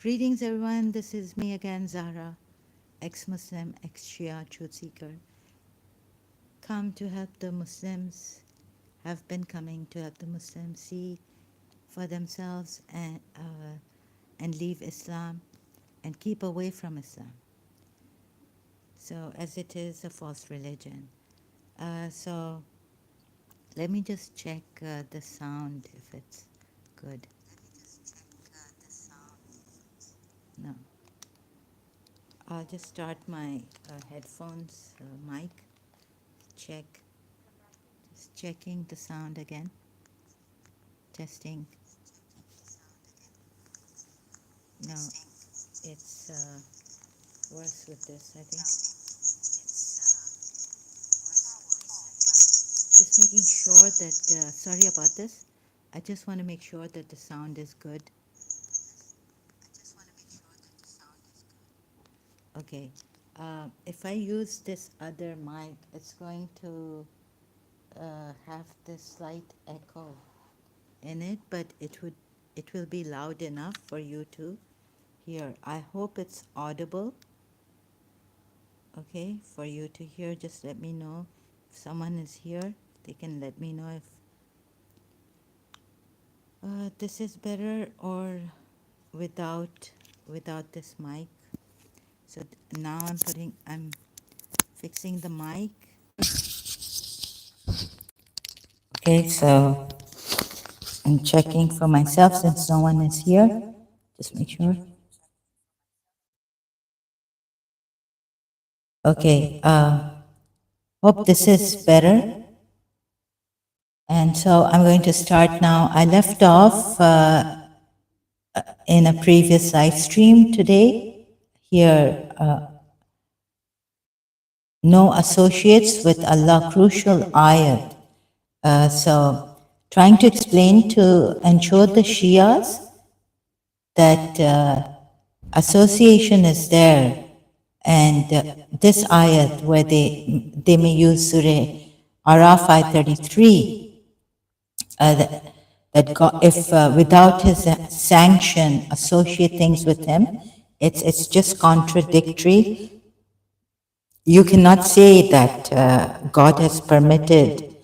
Greetings, everyone. This is me again, Zahra, ex-Muslim, ex-Shia truth seeker. Come to help the Muslims, have been coming to help the Muslims see for themselves and leave Islam and keep away from Islam. So, as it is a false religion. So, let me just check the sound if it's good. No. I'll just start my headphones mic. Check. Just checking the sound again. Testing. No, it's worse with this, I think. Just making sure that, sorry about this. I just want to make sure that the sound is good. Okay. If I use this other mic, it's going to have this slight echo in it, but it will be loud enough for you to hear. I hope it's audible. Okay, for you to hear. Just let me know if someone is here. They can let me know if this is better or without this mic. So now I'm fixing the mic. Okay, so I'm checking for myself since no one is here. Just make sure. Okay, hope this is better. And so I'm going to start now. I left off in a previous live stream today. Here, no associates with Allah, crucial ayat. So trying to explain to ensure the Shias that association is there, and this ayat where they may use Surah Araf 533, that God, if without his sanction associate things with him, it's just contradictory. You cannot say that God has permitted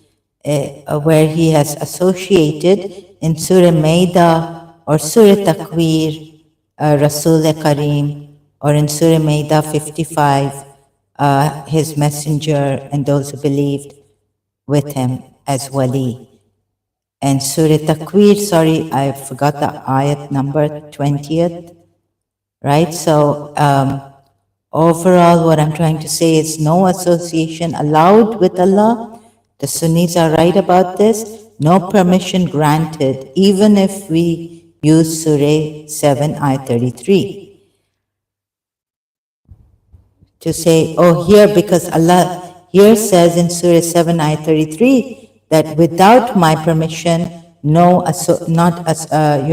where he has associated in Surah Maida or Surah Takwir, Rasul Kareem, or in Surah Maida 55, his messenger and those who believed with him as wali. And Surah Takwir, sorry, I forgot the ayat number, 20th, right? So overall, what I'm trying to say is no association allowed with Allah. The Sunnis are right about this. No permission granted, even if we use Surah 7, Ayat 33. To say, oh, here, because Allah here says in Surah 7, Ayat 33, that without my permission, you're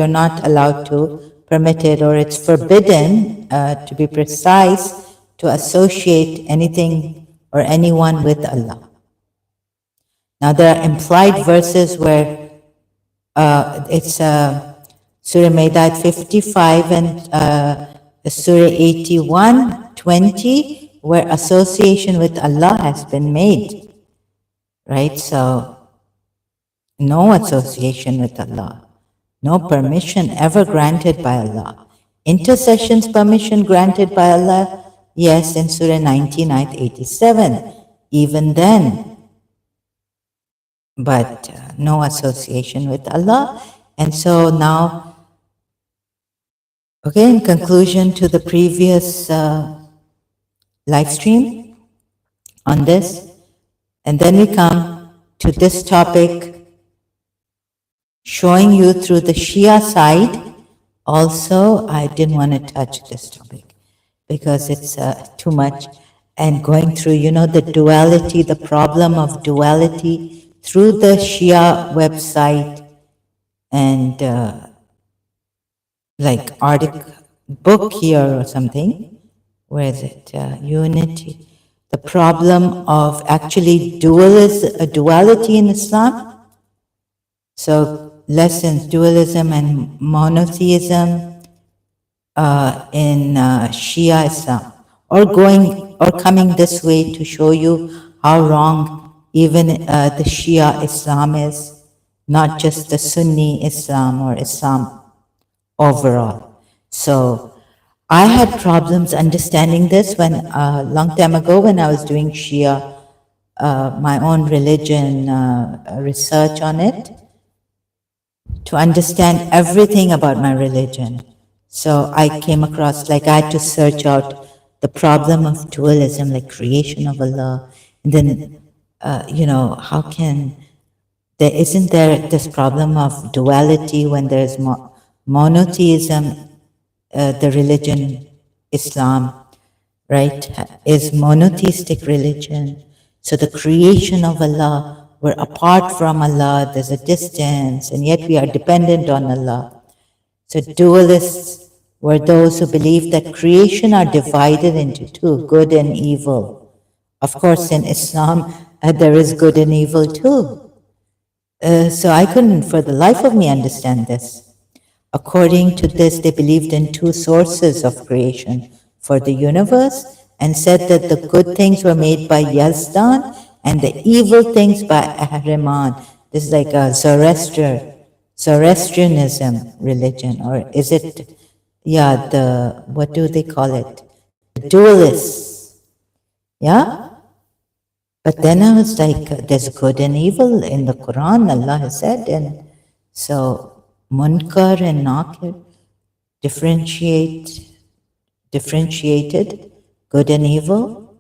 not allowed to permit it, or it's forbidden, to be precise, to associate anything or anyone with Allah. Now, there are implied verses where it's Surah Maida 55 and Surah 81, 20, where association with Allah has been made, right? So, no association with Allah, no permission ever granted by Allah. Intercessions permission granted by Allah, yes, in Surah 19, Ayat 87, even then, but no association with Allah. And so now, okay, in conclusion to the previous live stream on this, and then we come to this topic, showing you through the Shia side. Also, I didn't want to touch this topic. because it's too much. And going through, the duality, the problem of duality through the Shia website and like article book here or something. Where is it? Unity. The problem of actually duality in Islam. So lessons, dualism and monotheism in Shia Islam, or coming this way to show you how wrong even the Shia Islam is, not just the Sunni Islam or Islam overall. So I had problems understanding this when a long time ago when I was doing Shia, my own religion research on it, to understand everything about my religion. So I came across, like I had to search out the problem of dualism, like creation of Allah, and then, how can, isn't there this problem of duality when there's monotheism, the religion, Islam, right, is monotheistic religion. So the creation of Allah, we're apart from Allah, there's a distance, and yet we are dependent on Allah. So dualists were those who believe that creation are divided into two, good and evil. Of course, in Islam, there is good and evil too. So I couldn't for the life of me understand this. According to this, they believed in two sources of creation for the universe and said that the good things were made by Yazdan and the evil things by Ahriman. This is like a Zoroastrianism religion, or is it, what do they call it? The dualists, yeah? But then I was like, there's good and evil in the Quran, Allah has said, and so Munkar and Nakir differentiated good and evil.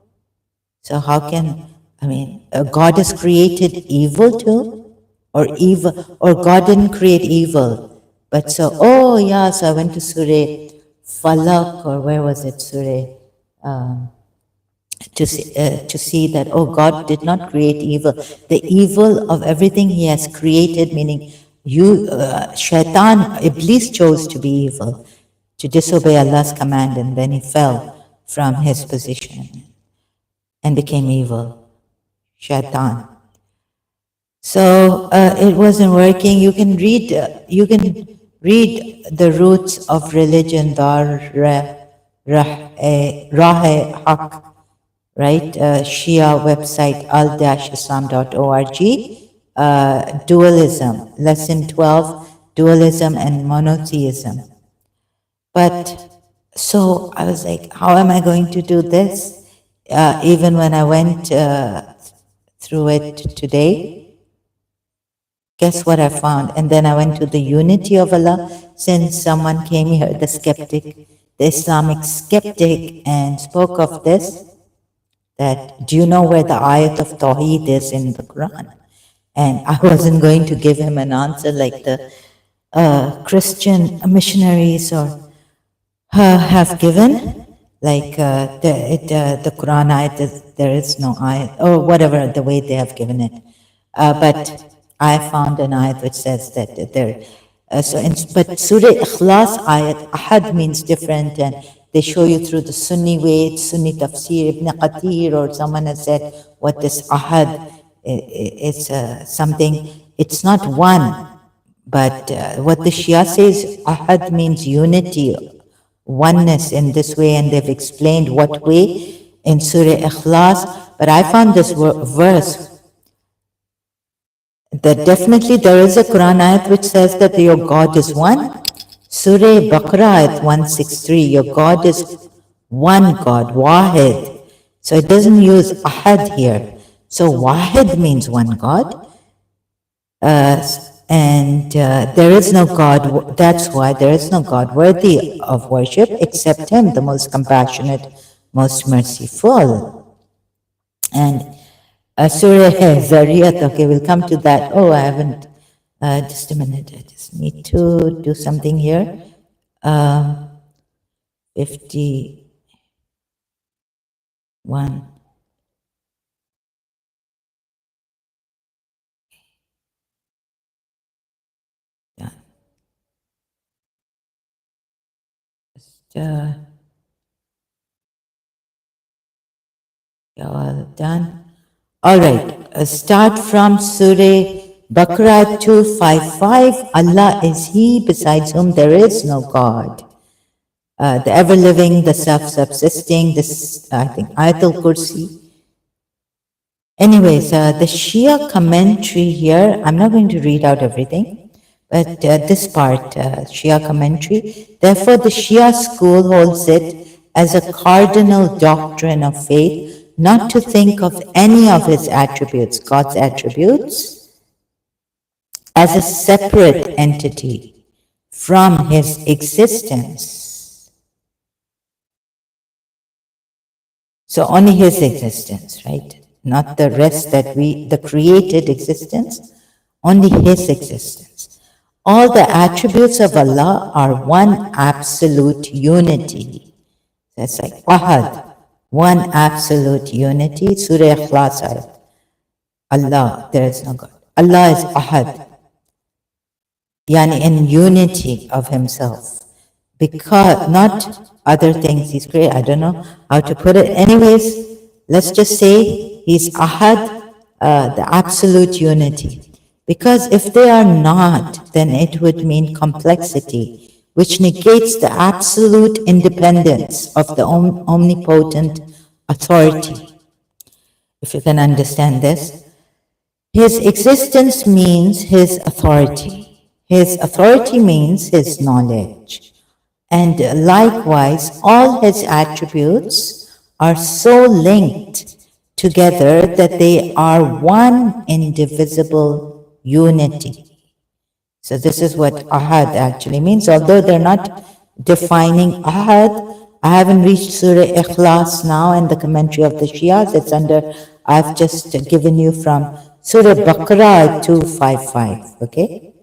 So how can, God has created evil too? Or God didn't create evil. But so I went to Surah Falak, or where was it, Surah, to see that, God did not create evil. The evil of everything He has created, meaning Shaitan, Iblis chose to be evil, to disobey Allah's command, and then he fell from his position and became evil. Shaitan. So it wasn't working. You can read the roots of religion, Dar Rahe Haq, right? Shia website, al-islam.org. Dualism, lesson 12, dualism and monotheism. But so I was like, how am I going to do this? Even when I went through it today, guess what I found? And then I went to the unity of Allah, since someone came here, the skeptic, the Islamic skeptic, and spoke of this, that, do you know where the ayat of Tawheed is in the Quran? And I wasn't going to give him an answer like the Christian missionaries or have given, like the Quran ayat, there is no ayat, or whatever, the way they have given it. But I found an ayat which says that there, but Surah Ikhlas ayat, Ahad means different, and they show you through the Sunni way, Sunni tafsir, Ibn Qatir, or someone has said what this Ahad is, something, it's not one, but what the Shia says, Ahad means unity, oneness in this way, and they've explained what way in Surah Ikhlas. But I found this verse that definitely there is a Quran ayat which says that your God is one. Surah Baqarah ayat 163, your God is one God, Wahid. So it doesn't use Ahad here. So Wahid means one God. And there is no God, that's why there is no God worthy of worship except Him, the most compassionate, most merciful. And Surah Zariyat, okay, we'll come to that. Oh, I haven't, just a minute, I just need to do something here. 50, one. Done. All done. All right. Start from Surah Baqarah 255. Allah is He besides whom there is no God. The ever living, the self subsisting, this, I think, Ayatul Kursi. Anyways, the Shia commentary here, I'm not going to read out everything, but this part, Shia commentary. Therefore, the Shia school holds it as a cardinal doctrine of faith not to think of any of his attributes, God's attributes, as a separate entity from his existence. So only his existence, right? Not the rest that the created existence, only his existence. All the attributes of Allah are one absolute unity. That's like Ahad, one absolute unity. Surah Ikhlas ayat. Allah, there is no God. Allah is Ahad, yani in unity of himself. Because, not other things he's created, I don't know how to put it. Anyways, let's just say he's Ahad, the absolute unity. Because if they are not, then it would mean complexity, which negates the absolute independence of the omnipotent authority. If you can understand this, his existence means his authority. His authority means his knowledge. And likewise, all his attributes are so linked together that they are one indivisible unity. So this is what Ahad actually means. Although they're not defining Ahad, I haven't reached Surah Ikhlas now in the commentary of the Shias. It's under, I've just given you from Surah Baqarah 255, okay?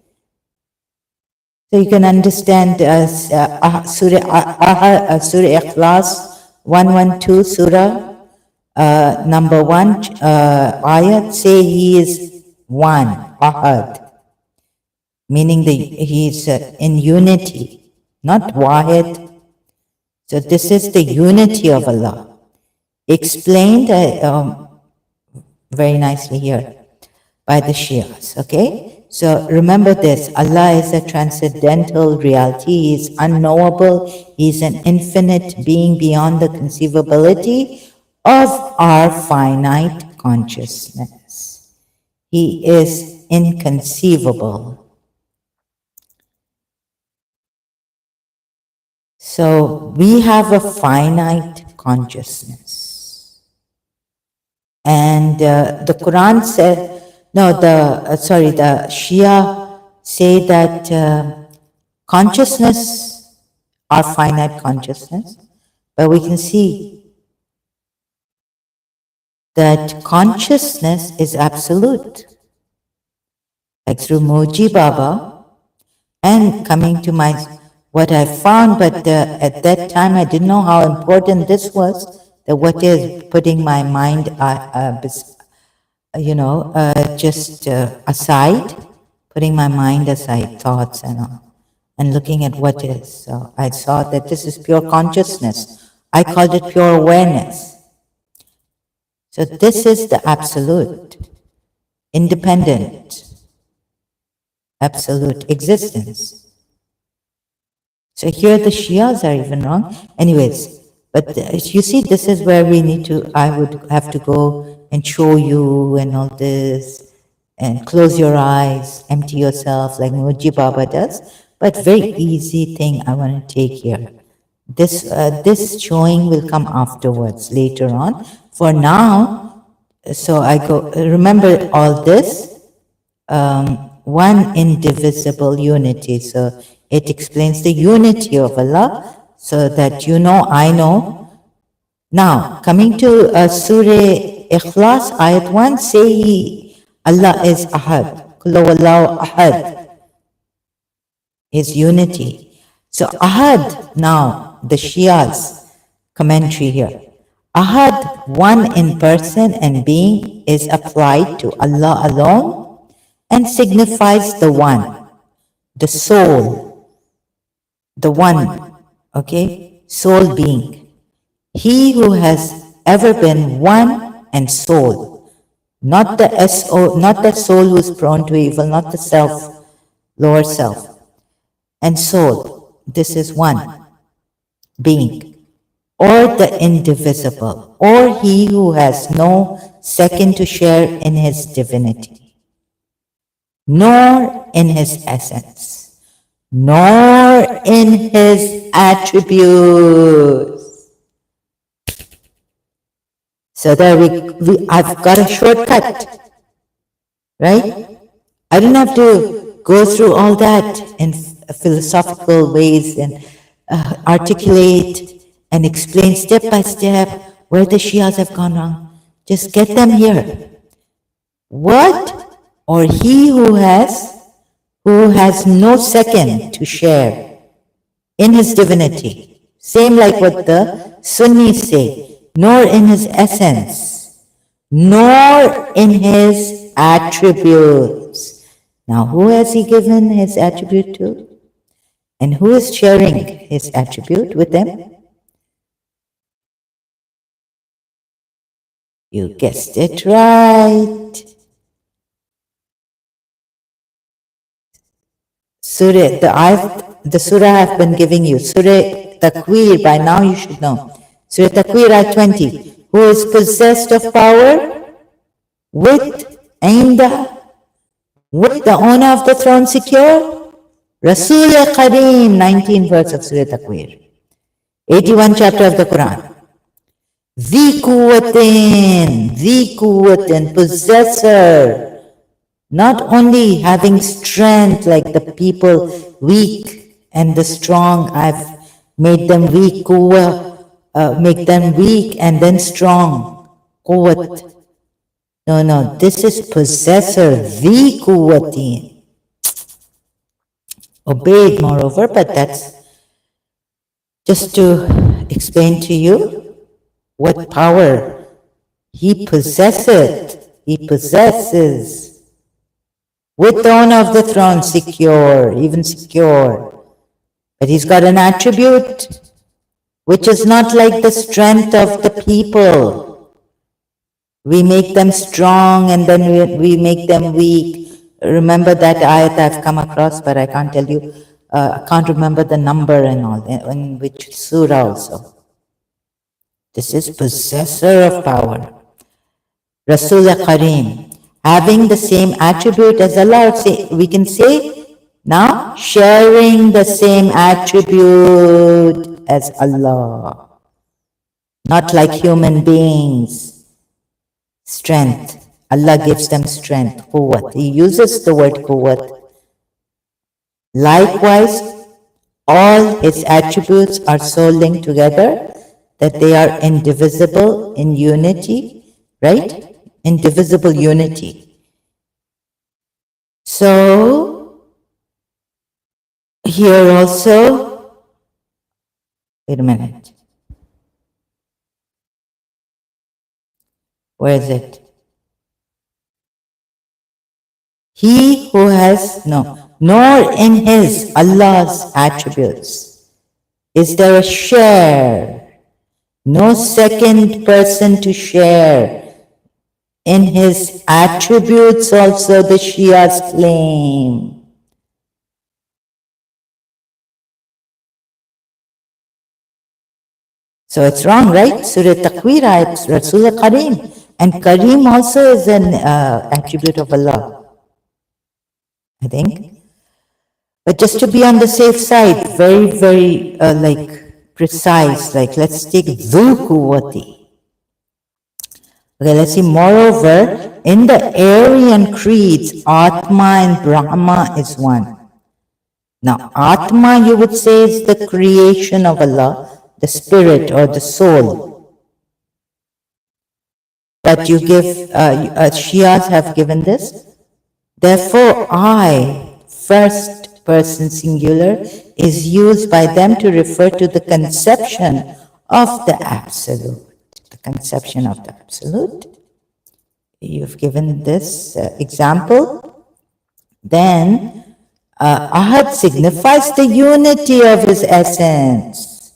So you can understand Surah Ikhlas 112, Surah number 1, ayat, say he is one, Ahad, meaning he is in unity, not Wahid. So this is the unity of Allah, explained very nicely here by the Shias, okay? So remember this, Allah is a transcendental reality, He is unknowable, He is an infinite being beyond the conceivability of our finite consciousness. He is inconceivable. So we have a finite consciousness. And the Quran said, no, the Shia say that consciousness, our finite consciousness, but we can see that consciousness is absolute. Like through Moji Baba, and coming to what I found, but at that time I didn't know how important this was, that what is putting my mind just aside, putting my mind aside, thoughts and all, and looking at what is. So I saw that this is pure consciousness. I called it pure awareness. So this is the absolute, independent, absolute existence. So here the Shias are even wrong. Anyways, but you see, this is where we need to, I would have to go and show you and all this, and close your eyes, empty yourself like Moji Baba does. But very easy thing I want to take here. This showing will come afterwards, later on. For now, so I go, remember all this, one indivisible unity. So it explains the unity of Allah, so that you know, I know. Now, coming to Surah Ikhlas, ayat 1, say Allah is Ahad. Qul huwallahu Ahad is unity. So Ahad, now, the Shias commentary here. Ahad, one in person and being, is applied to Allah alone and signifies the one, the soul, the one, okay, soul being. He who has ever been one and soul, not the not the soul who is prone to evil, not the self, lower self, and soul. This is one being, or the indivisible, or he who has no second to share in his divinity, nor in his essence, nor in his attributes. So there I've got a shortcut, right? I don't have to go through all that in philosophical ways and articulate and explain step by step where the Shias have gone wrong. Just get them here. What? Or he who has no second to share in his divinity. Same like what the Sunnis say, nor in his essence, nor in his attributes. Now, who has he given his attribute to? And who is sharing his attribute with them? You guessed it right. Surah, the surah I've been giving you, Surah Takwir, by now you should know. Surah Takwir, ayat 20. Who is possessed of power with Ainda, with the owner of the throne secure? Rasul Kareem, 19th verse of Surah Takwir. 81 chapter of the Quran. The Quwwatin, possessor. Not only having strength like the people weak and the strong, I've made them weak, make them weak and then strong. Quwwat. No, this is possessor, the Quwwatin. Obeyed, moreover, but that's just to explain to you what power he possesses. He possesses. With the owner of the throne, secure, even secure. But he's got an attribute which is not like the strength of the people. We make them strong and then we make them weak. Remember that ayat I've come across, but I can't tell you, I can't remember the number and all, in which surah also. This is possessor of power. Rasul Kareem. Having the same attribute as Allah, we can say now sharing the same attribute as Allah. Not like human beings. Strength. Allah gives them strength, quwwat. He uses the word quwwat. Likewise, all his attributes are so linked together that they are indivisible in unity, right? Indivisible unity. So, here also, wait a minute. Where is it? He who has, nor in his, Allah's attributes, is there a share, no second person to share. In his attributes also the Shias claim. So it's wrong, right? Surah Takwir, Rasul Kareem. And Kareem also is an attribute of Allah, I think. But just to be on the safe side, very, very precise, let's take Dhu Quwwati. Okay, let's see. Moreover, in the Aryan creeds, Atma and Brahma is one. Now, Atma, you would say, is the creation of Allah, the spirit or the soul. But you give, Shias have given this. Therefore, I, first person singular, is used by them to refer to the conception of the Absolute. The conception of the Absolute. You've given this example. Then, Ahad signifies the unity of his essence.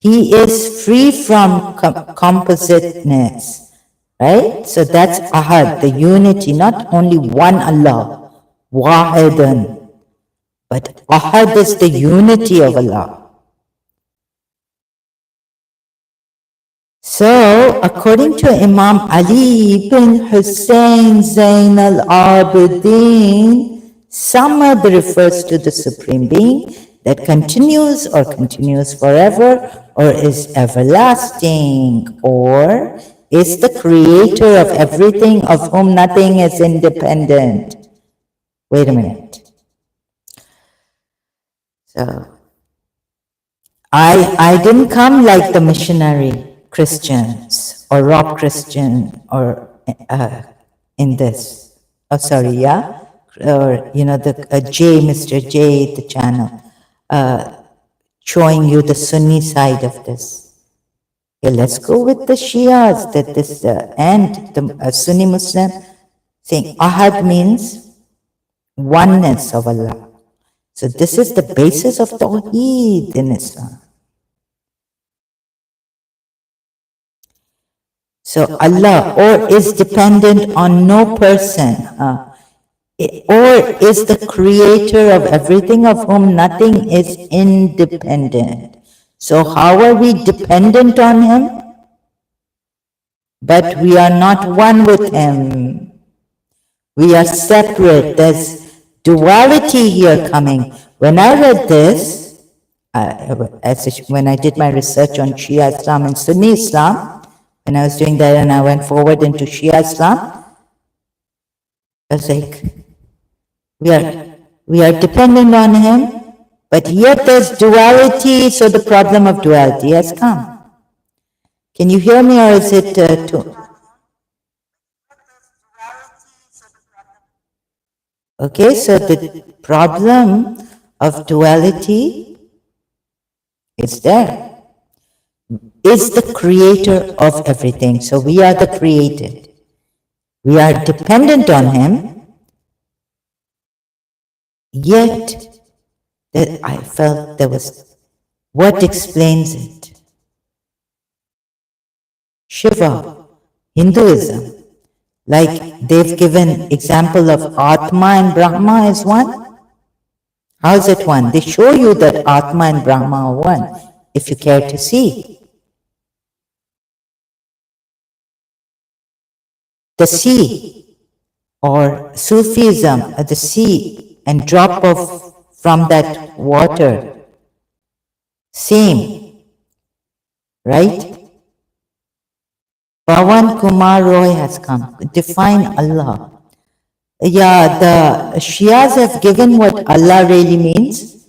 He is free from compositeness, right? So that's Ahad, the unity, not only one Allah, Wahidan, but Ahad is the unity of Allah. So, according to Imam Ali ibn Hussein Zain al-Abidin, Samad refers to the Supreme Being that continues or continues forever or is everlasting or is the creator of everything of whom nothing is independent. Wait a minute. So, I didn't come like the missionary Christians or Rob Christian or in this. Oh, sorry, yeah? Or, the Mr. J, the channel, showing you the Sunni side of this. Okay, let's go with the Shias, that this, and the Sunni Muslim saying Ahad means oneness of Allah. So this is the basis of Tawheed in Islam. So Allah or is dependent on no person, or is the creator of everything of whom nothing is independent. So how are we dependent on him? But we are not one with him. We are separate. There's duality here coming. When I read this, when I did my research on Shia Islam and Sunni Islam, when I was doing that and I went forward into Shia Islam, I was like, we are dependent on him, but yet there's duality, so the problem of duality has come. Can you hear me or is it too? Okay, so the problem of duality is there. Is the creator of everything. So we are the created. We are dependent on him, yet that I felt there was, what explains it? Shiva, Hinduism, like they've given example of Atma and Brahma is one. How is it one? They show you that Atma and Brahma are one, if you care to see. The sea, or Sufism, the sea, and drop of from that water, same, right? Pawan Kumar Roy has come. Define Allah. Yeah, the Shias have given what Allah really means.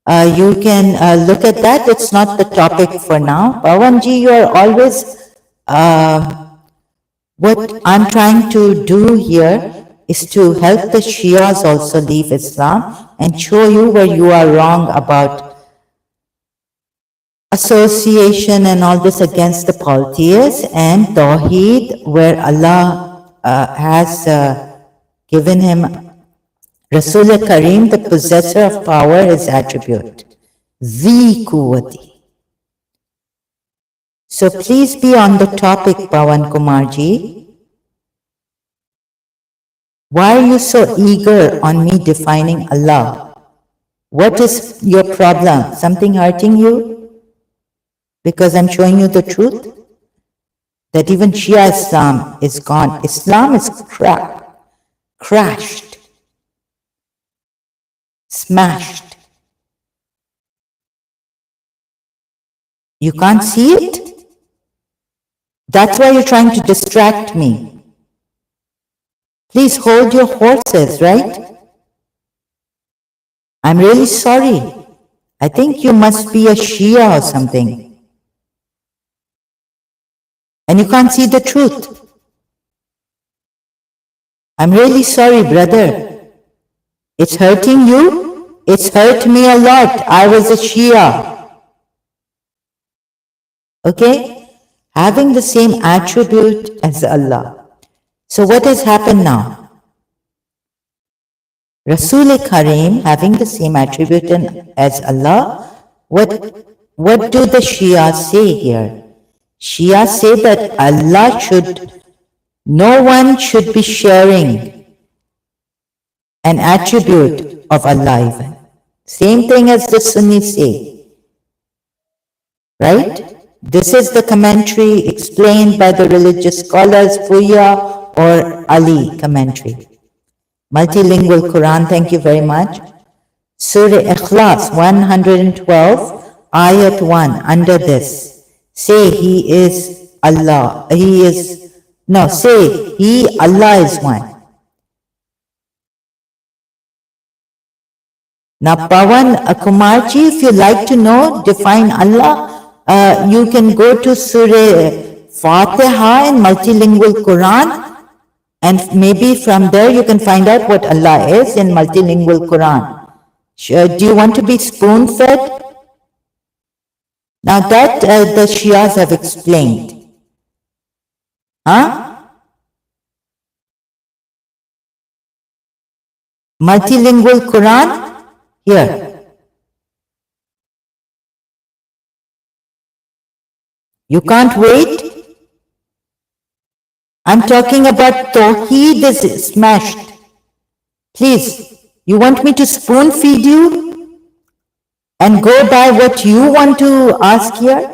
You can look at that. It's not the topic for now. Pawanji, you are always what I'm trying to do here is to help the Shias also leave Islam and show you where you are wrong about association and all this against the polytheists, and Tawheed, where Allah has given him Rasul Kareem, the possessor of power, his attribute. Zi Kuwati. So please be on the topic, Pawan Kumarji. Why are you so eager on me defining Allah? What is your problem? Something hurting you? Because I'm showing you the truth? That even Shia Islam is gone. Islam is crashed, smashed. You can't see it? That's why you're trying to distract me. Please hold your horses, right? I'm really sorry. I think you must be a Shia or something. And you can't see the truth. I'm really sorry, brother. It's hurting you? It's hurt me a lot. I was a Shia. Okay? Having the same attribute as Allah. So what has happened now? Rasul Kareem having the same attribute as Allah, what do the Shia say here? Shia say that Allah should, no one should be sharing an attribute of Allah even. Same thing as the Sunnis say, right? This is the commentary explained by the religious scholars, Puya or Ali commentary. Multilingual Quran, thank you very much. Surah Ikhlas 112, Ayat 1, under this. Say He is Allah. He is, no, say He, Allah is one. Now, Pawan Kumarji, if you like to know, define Allah, you can go to Surah Fatiha in Multilingual Quran, and maybe from there you can find out what Allah is in Multilingual Quran. Do you want to be spoon-fed? Now that the Shias have explained. Huh? Multilingual Quran? Here. You can't wait? I'm talking about Tawheed is smashed. Please, you want me to spoon feed you and go by what you want to ask here?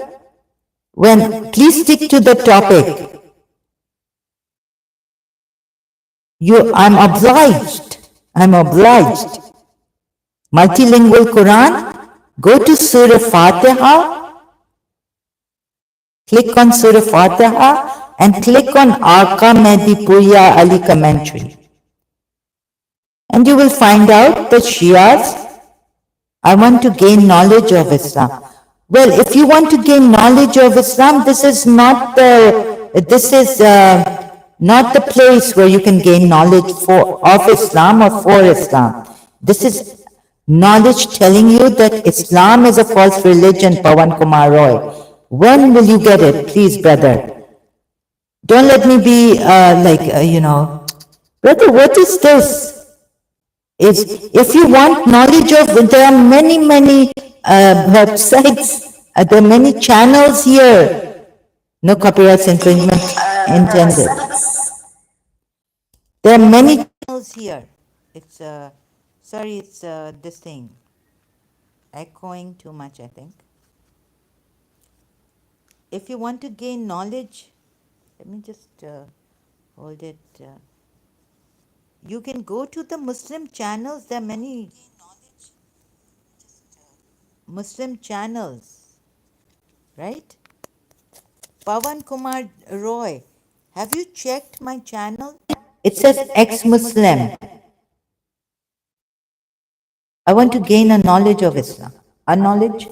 Please stick to the topic. I'm obliged. I'm obliged. Multilingual Quran, go to Surah Fatiha, click on Surah Fatiha, and click on Aka Mehdi Puya Ali commentary. And you will find out that Shias, I want to gain knowledge of Islam. Well, if you want to gain knowledge of Islam, this is not the place where you can gain knowledge of Islam or for Islam. This is knowledge telling you that Islam is a false religion, Pawan Kumar Roy. When will you get it? Please, brother. Don't let me be brother, what is this? If you want knowledge of, there are many websites, there are many channels here. No copyright infringement intended. There are many channels here. It's sorry, it's this thing echoing too much, I think. If you want to gain knowledge, let me just hold it. You can go to the Muslim channels. There are many Muslim channels, right? Pawan Kumar Roy, have you checked my channel? It says ex-Muslim. I want to gain a knowledge of Islam. A knowledge?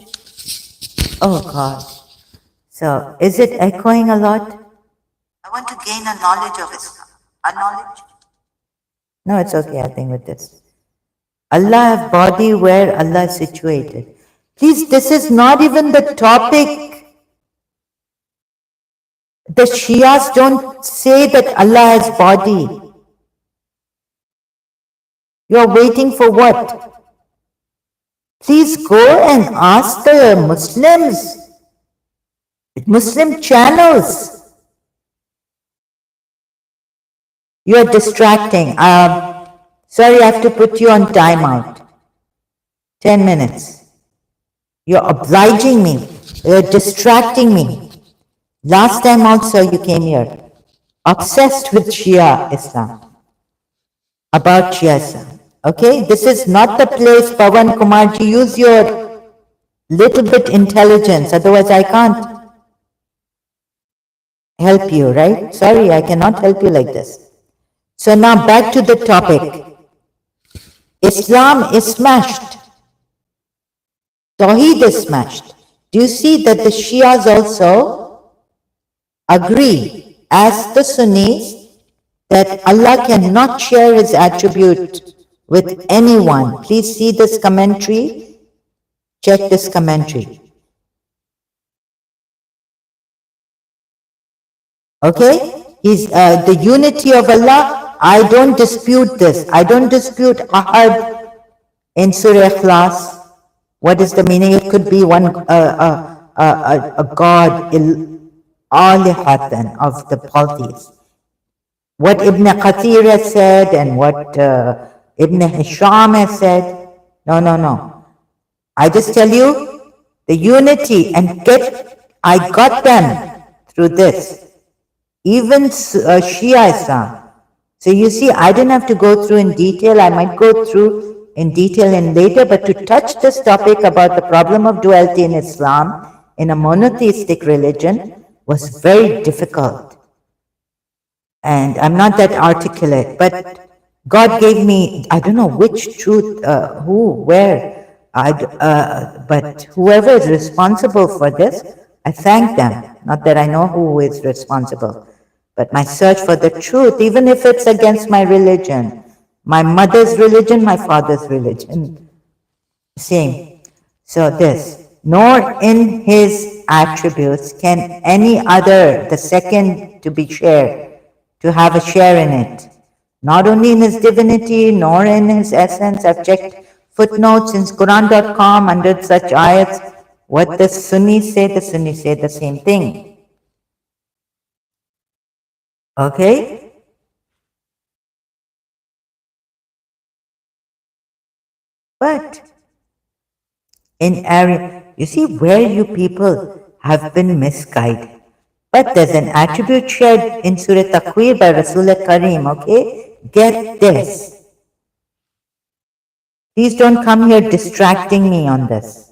Oh God. So, is it echoing a lot? I want to gain a knowledge of Islam. A knowledge? No, it's okay, I think with this. Allah have body where Allah is situated. Please, this is not even the topic. The Shias don't say that Allah has body. You are waiting for what? Please go and ask the Muslims, Muslim channels. You are distracting. Sorry, I have to put you on timeout. 10 minutes. You're obliging me. You're distracting me. Last time also you came here, obsessed with Shia Islam. About Shia Islam. Okay? This is not the place, Pawan Kumarji. Use your little bit intelligence, otherwise I can't help you, right? Sorry, I cannot help you like this. So now back to the topic. Islam is smashed. Tawheed is smashed. Do you see that the Shias also agree, as the Sunnis, that Allah cannot share His attribute with anyone? Please see this commentary. Check this commentary. Okay? He's the unity of Allah. I don't dispute this. I don't dispute Ahad in Surah Ikhlas. What is the meaning? It could be one a god, alihatan, of the polytheists. What Ibn Kathir has said and what Ibn Hisham has said. No, no, no. I just tell you the unity and I got them through this. Even Shia Islam. So you see, I didn't have to go through in detail. I might go through in detail in later, but to touch this topic about the problem of duality in Islam, in a monotheistic religion, was very difficult. And I'm not that articulate, but God gave me, I don't know which truth, who, where, but whoever is responsible for this, I thank them. Not that I know who is responsible, but my search for the truth, even if it's against my religion, my mother's religion, my father's religion, same. So this, nor in his attributes can any other, the second to be shared, to have a share in it. Not only in his divinity, nor in his essence. I've checked footnotes in Quran.com under such ayats. What the Sunnis say the same thing. Okay? But in area, you see where you people have been misguided. But there's an attribute shared in Surah Takwir by Rasul Kareem, okay? Get this. Please don't come here distracting me on this.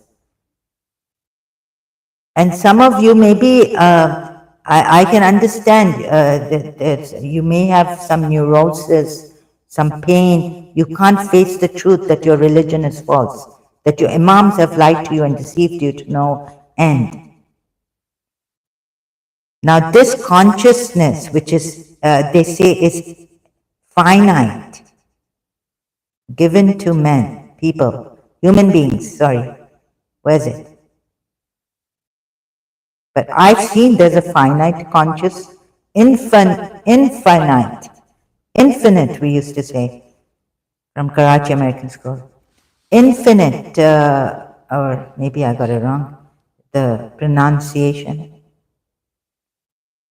And some of you maybe, I can understand that you may have some neurosis, some pain. You can't face the truth that your religion is false, that your imams have lied to you and deceived you to no end. Now, this consciousness, which is, they say, is finite, given to men, people, human beings, sorry. Where's it? But I've seen there's a finite conscious, infinite, infinite, we used to say, from Karachi American School. Infinite, or maybe I got it wrong, the pronunciation.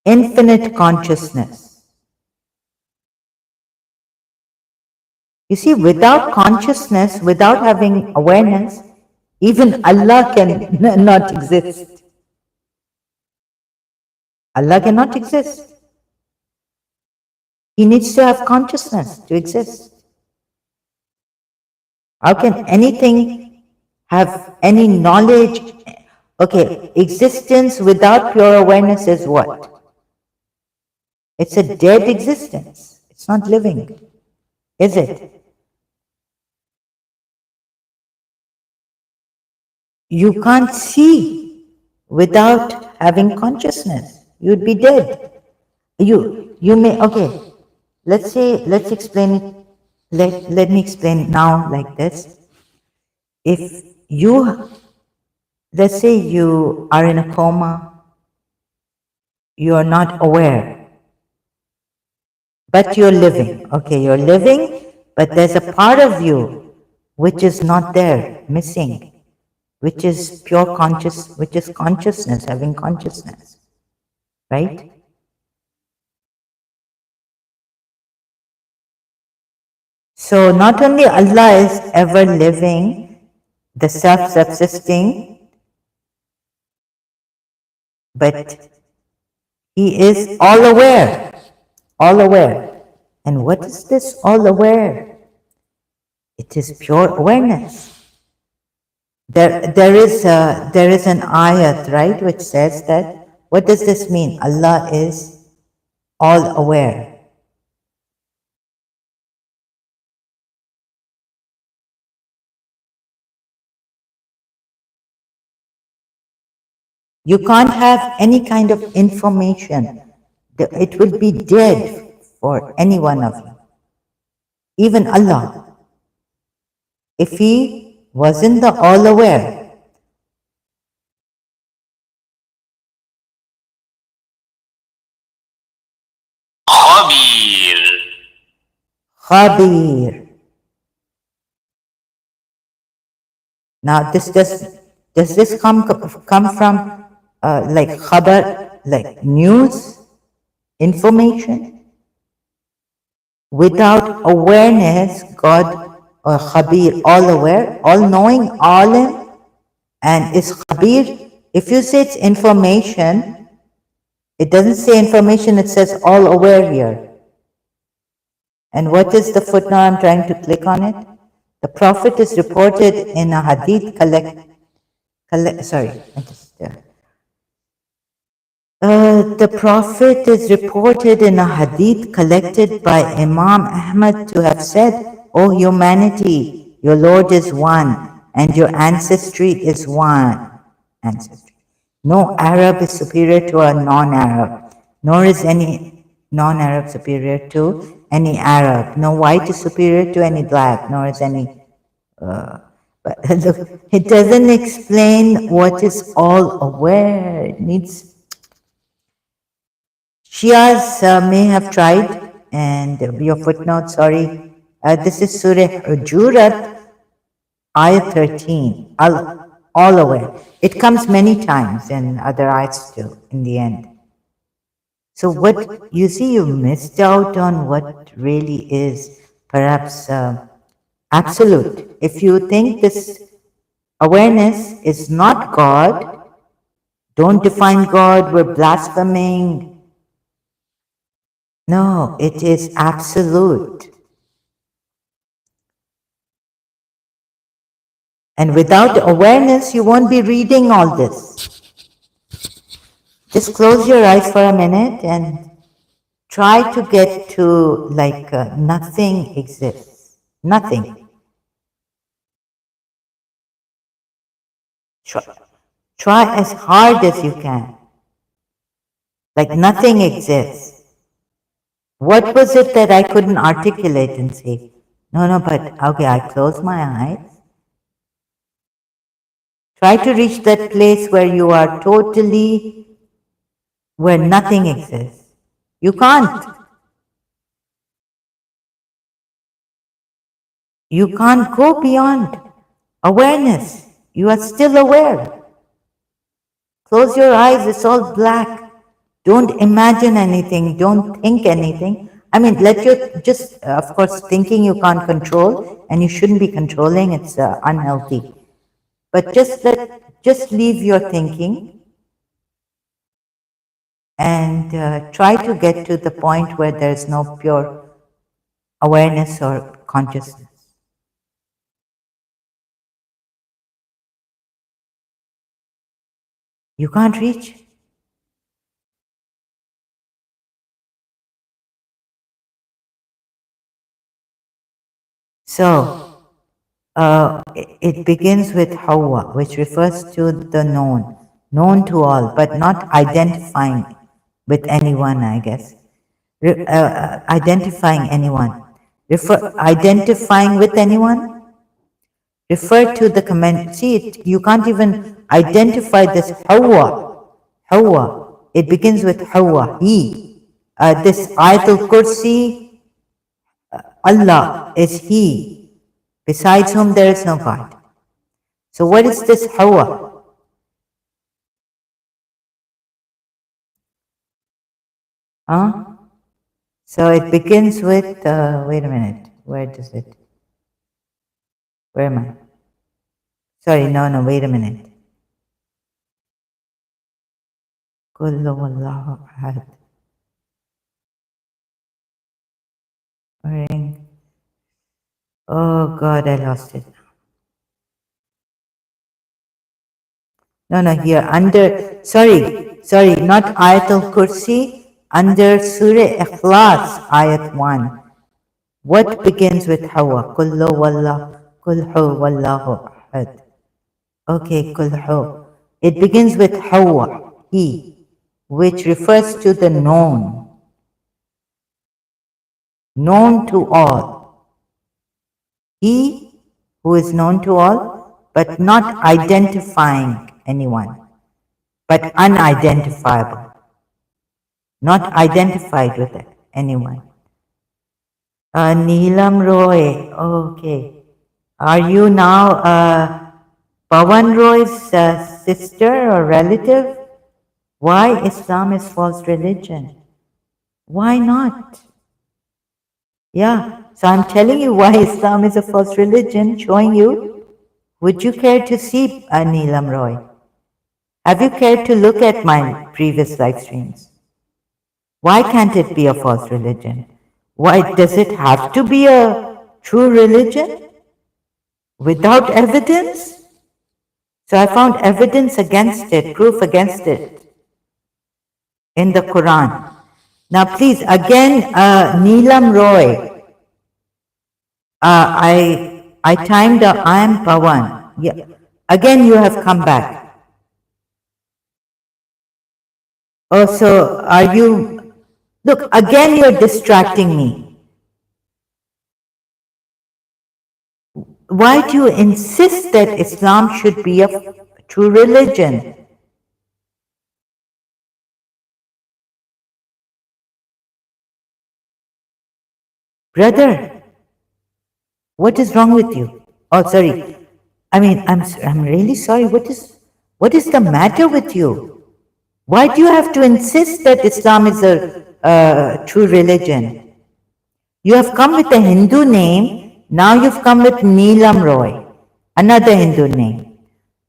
Infinite consciousness. You see, without consciousness, without having awareness, even Allah can not exist. Allah cannot exist. He needs to have consciousness to exist. How can anything have any knowledge? Okay, existence without pure awareness is what? It's a dead existence. It's not living, is it? You can't see without having consciousness. You'd be dead. You may, okay, let's explain it. Let me explain now like this. If you, let's say you are in a coma, you are not aware, but you're living. Okay, you're living, but there's a part of you which is not there, missing, which is pure conscious, which is consciousness, having consciousness, right? So not only Allah is ever living, the self-subsisting, but He is all aware, all aware. And what is this all aware? It is pure awareness. There is an ayat, right, which says that, what does this mean? Allah is all aware. You can't have any kind of information. It will be dead for any one of you. Even Allah. If He wasn't the all-aware, Khabir. Now, does this come from like khabar, like news, information? Without awareness, God or Khabir, all aware, all knowing, alim, and is Khabir. If you say it's information, it doesn't say information, it says all aware here. And what is the footnote? I'm trying to click on it. The Prophet is reported in a hadith the Prophet is reported in a hadith collected by Imam Ahmad to have said, O humanity, your Lord is one, and your ancestry is one. Ancestry. No Arab is superior to a non-Arab, nor is any non-Arab superior to any Arab. No white is superior to any black, nor is any but look, it doesn't explain what is all aware. It needs Shias may have tried, and your footnote, sorry. This is Surah Hujurat, Ayah 13, all aware. It comes many times in other ayats too, in the end. So what, you see, you missed out on what really is perhaps absolute. If you think this awareness is not God, don't define God, we're blaspheming. No, it is absolute. And without awareness, you won't be reading all this. Just close your eyes for a minute and try to get to like nothing exists. Nothing. Try as hard as you can. Like nothing exists. What was it that I couldn't articulate and say? No, but okay, I close my eyes. Try to reach that place where you are totally, where nothing exists. You can't. You can't go beyond awareness. You are still aware. Close your eyes, it's all black. Don't imagine anything, don't think anything. I mean, let your, just, of course, thinking you can't control, and you shouldn't be controlling, it's unhealthy. But just leave your thinking and try to get to the point where there's no pure awareness or consciousness. You can't reach. So, it begins with Hawa, which refers to the known to all, but not identifying with anyone, I guess. Identifying anyone. Identifying with anyone? Refer to the comment. See, you can't even identify this Hawa. Hawa. It begins with Hawa, he. This Ayatul Kursi, Allah is he, besides whom there is no God. So what is this Hawa? Huh? So it begins with, wait a minute, where does it, where am I? Sorry, no, wait a minute. Kullu wallahu ahad. Oh God, I lost it. No, here, sorry, not Ayatul Kursi, under Surah Ikhlas, Ayat 1. What begins with Hawa? Kullu wallahu ahad. Okay, kulhu. It begins with Hawa, he, which refers to the known to all. He who is known to all, but not identifying anyone, but unidentifiable, not identified with anyone. Neelam Roy. Okay. Are you now Pawan Roy's sister or relative? Why Islam is false religion? Why not? Yeah. So I'm telling you why Islam is a false religion, showing you. Would you care to see Neelam Roy? Have you cared to look at my previous live streams? Why can't it be a false religion? Why does it have to be a true religion without evidence? So I found evidence against it, proof against it in the Quran. Now please, again, Neelam Roy, I timed I am Pawan. Yeah. Again, you have come back. Oh, so are you, look, again you're distracting me. Why do you insist that Islam should be a true religion? Brother, what is wrong with you? Oh, sorry. I mean, I'm really sorry. What is the matter with you? Why do you have to insist that Islam is a true religion? You have come with a Hindu name. Now you've come with Neelam Roy, another Hindu name.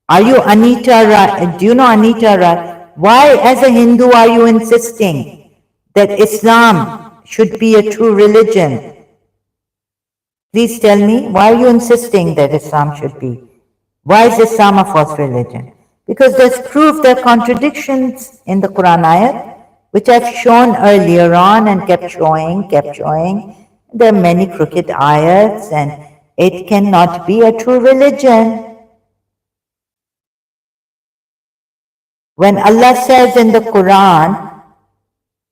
Are you Anita Rai? Do you know Anita Rai? Why, as a Hindu, are you insisting that Islam should be a true religion? Please tell me, why are you insisting that Islam should be? Why is Islam a false religion? Because there's proof there are contradictions in the Quran ayat, which I've shown earlier on and kept showing. There are many crooked ayats and it cannot be a true religion. When Allah says in the Quran,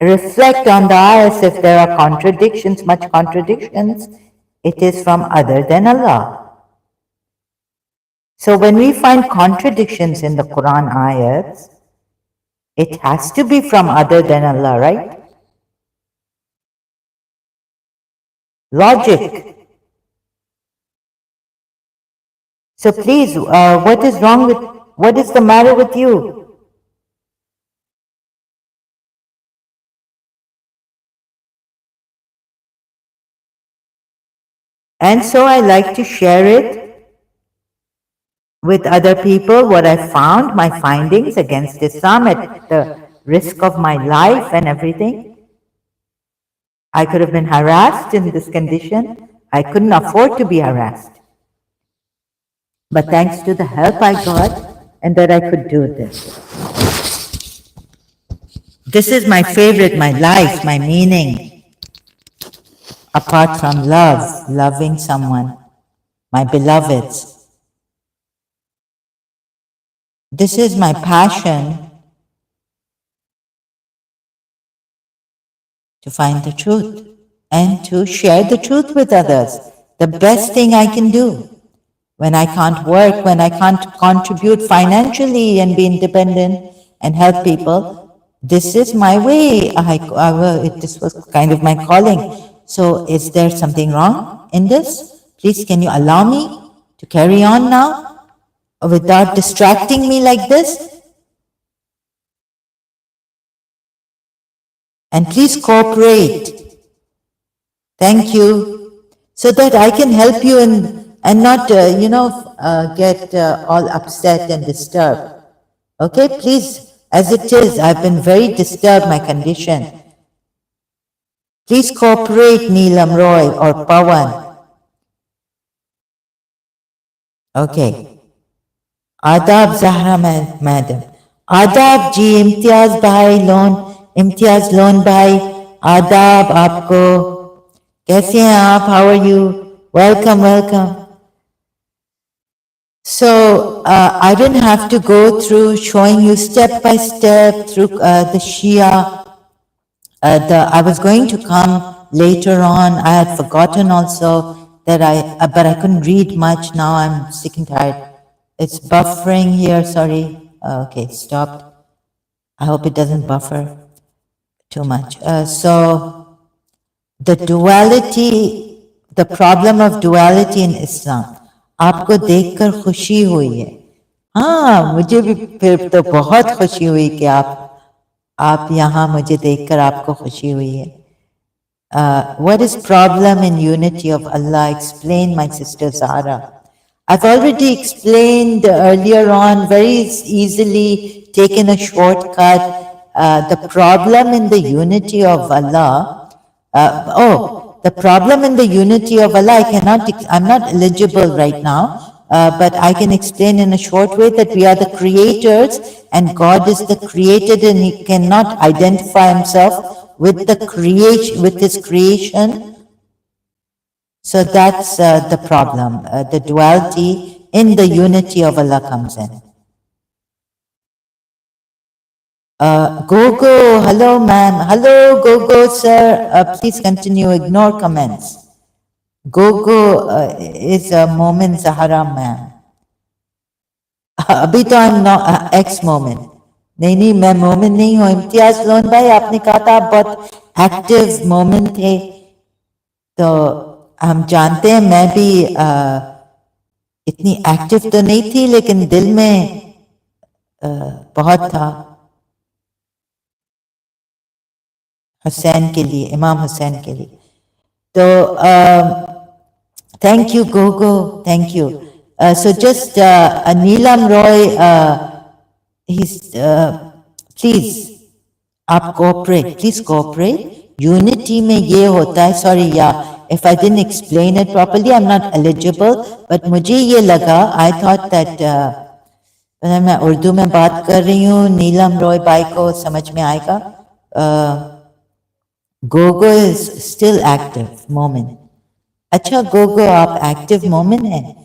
reflect on the ayahs if there are contradictions, much contradictions, it is from other than Allah. So when we find contradictions in the Quran ayats, it has to be from other than Allah, right? Logic. So please, what is the matter with you? And so I like to share it with other people, what I found, my findings against Islam at the risk of my life and everything. I could have been harassed in this condition. I couldn't afford to be harassed. But thanks to the help I got and that I could do this. This is my favorite, my life, my meaning. Apart from love, loving someone, my beloveds. This is my passion to find the truth and to share the truth with others. The best thing I can do when I can't work, when I can't contribute financially and be independent and help people. This is my way. This was kind of my calling. So is there something wrong in this? Please, can you allow me to carry on now without distracting me like this? And please cooperate. Thank you. So that I can help you and not, get all upset and disturbed. Okay, please, as it is, I've been very disturbed, my condition. Please cooperate, Neelam Roy or Pawan. Okay. Adab Zahra madam. Adab ji, Imtiaz Lone भाई आदाब आपको कैसे हैं आप how are you welcome so I didn't have to go through showing you step by step through the Shia I was going to come later on I had forgotten also that but I couldn't read much now I'm sick and tired it's buffering here sorry okay stopped I hope it doesn't buffer too much. So the duality, the problem of duality in Islam. आपको देखकर खुशी हुई है. हाँ, मुझे भी फिर तो बहुत खुशी हुई कि आप यहाँ मुझे देखकर आपको खुशी हुई है. What is problem in unity of Allah? Explain, my sister Zara. I've already explained earlier on, very easily taken a shortcut. The problem in the unity of Allah. The problem in the unity of Allah, I'm not eligible right now, but I can explain in a short way that we are the creators and God is the created and He cannot identify Himself with the creation, with His creation. So that's the problem. The duality in the unity of Allah comes in. Gogo, hello ma'am. Hello Gogo sir. Please continue, ignore comments. Gogo is a Momin Zahara ma'am. अभी तो I'm not ex-Momin. नहीं मैं मोमिन नहीं हूँ. इम्तियाज लोन भाई, आपने कहा था आप बहुत एक्टिव मोमिन थे, तो हम जानते हैं. मैं भी इतनी एक्टिव तो नहीं थी, लेकिन दिल में बहुत था हुसैन के लिए, इमाम हुसैन के लिए. तो thank you Gogo, thank you. So just Neelam Roy, please आप cooperate, please cooperate. Unity में ये होता है. Sorry, if I didn't explain it properly, I'm not eligible. But मुझे ये लगा, I thought that मैं उर्दू में बात कर रही हूँ, नीलम रॉय भाई को समझ में आएगा. गोगो is still active मोमिन. अच्छा गोगो, आप एक्टिव मोमिन हैं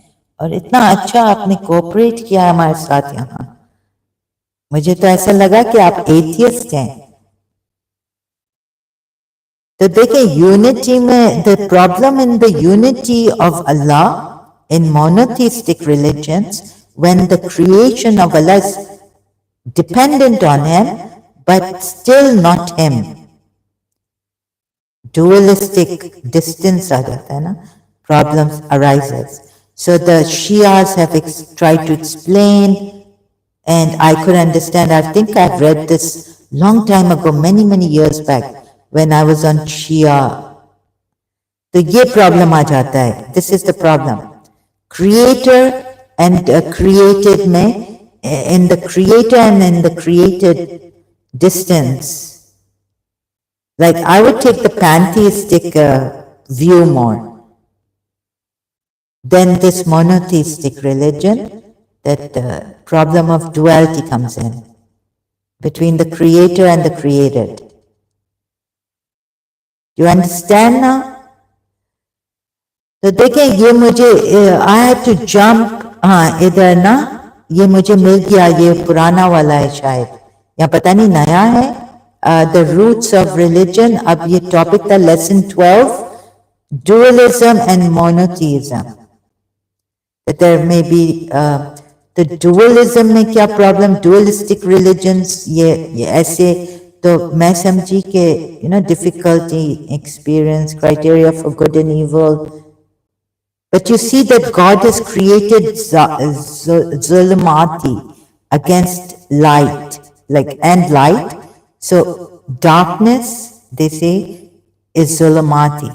और इतना अच्छा आपने कोऑपरेट किया हमारे साथ यहाँ. मुझे तो ऐसा लगा कि आप एथियस्ट हैं. तो देखिए, यूनिटी में, the problem in the unity of Allah in monotheistic religions, when the creation of Allah is dependent on him but still not him, dualistic distance आ जाता है ना, problems arises. So the Shias have tried to explain, and I could understand. I think I've read this long time ago, many years back, when I was on Shia. तो ये problem आ जाता है. This is the problem. Creator and created में, in the creator and in the created distance. Like I would take the pantheistic view more than this monotheistic religion, that the problem of duality comes in between the creator and the created. You understand now? तो देखें, ये मुझे I had to jump, हाँ इधर ना, ये मुझे मिल गया, ये पुराना वाला है शायद, या पता नहीं नया है. The roots of religion. अब ये टॉपिक था lesson 12, dualism and monotheism. That there may be the dualism में क्या problem, dualistic religions, ये ऐसे, तो मैं समझी कि difficulty, experience, criteria for good and evil. But you see that God has created zulmati against light, and light. So darkness, they say, is zulmati.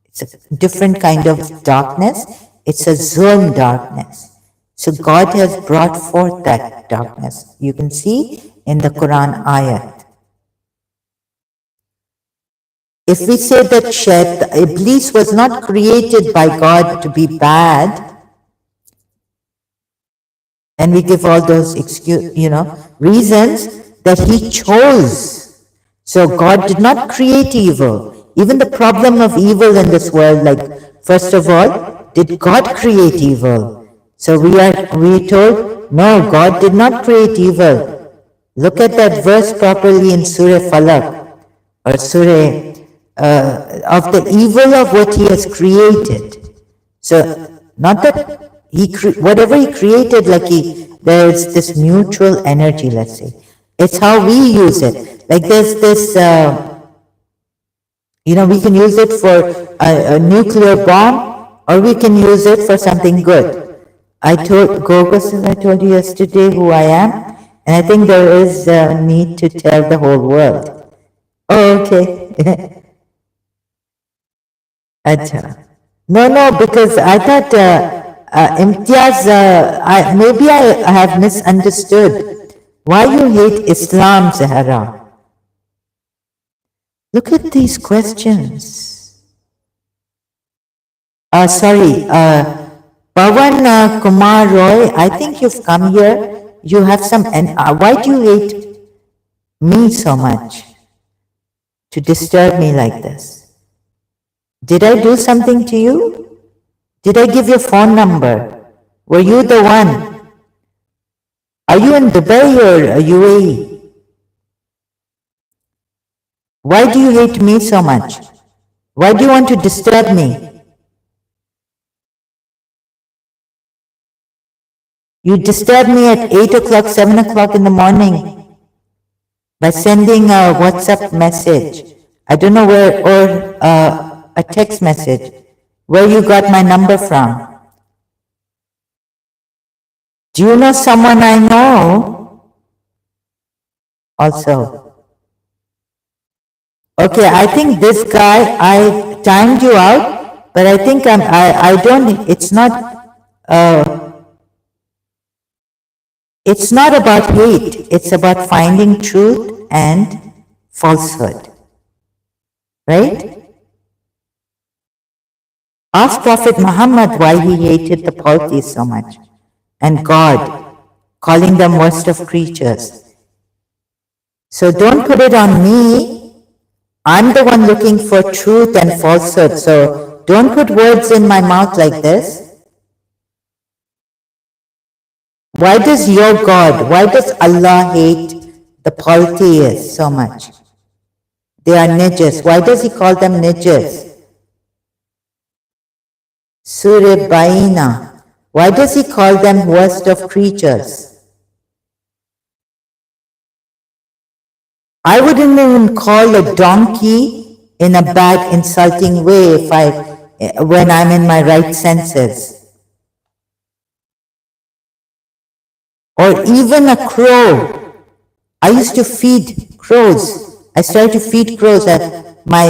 It's a different kind of darkness. It's a zulm darkness. So God has brought forth that darkness. You can see in the Quran ayat. If we say that Iblis was not created by God to be bad, and we give all those reasons that he chose. So God did not create evil. Even the problem of evil in this world, like, first of all, did God create evil? So we are told, no, God did not create evil. Look at that verse properly in Surah Falaq, or Surah, of the evil of what he has created. So, not that whatever he created, like there's this mutual energy, let's say. It's how we use it. Like there's this We can use it for a nuclear bomb, or we can use it for something good. I told Gorgas, as I told you yesterday, who I am, and I think there is a need to tell the whole world. Oh, okay. Acha. No, because I thought Imtiaz, maybe I have misunderstood. Why you hate Islam, Zahra? Look at these questions. Sorry, Pawan Kumar Roy, I think you've come here. You have some, and why do you hate me so much to disturb me like this? Did I do something to you? Did I give your phone number? Were you the one? Are you in Dubai or UAE? Why do you hate me so much? Why do you want to disturb me? You disturb me at 8 o'clock, 7 o'clock in the morning by sending a WhatsApp message. I don't know where, or a text message, where you got my number from. Do you know someone I know? Also. Okay, I think this guy, I timed you out, but I think I don't, it's not about hate, it's about finding truth and falsehood. Right? Ask Prophet Muhammad why he hated the polytheists so much, and God, calling them worst of creatures. So don't put it on me. I'm the one looking for truth and falsehood, so don't put words in my mouth like this. Why does your God, why does Allah hate the polytheists so much? They are nijas. Why does he call them nijas? Surah Baina. Why does he call them worst of creatures? I wouldn't even call a donkey in a bad, insulting way when I'm in my right senses. Or even a crow. I used to feed crows. I started to feed crows. My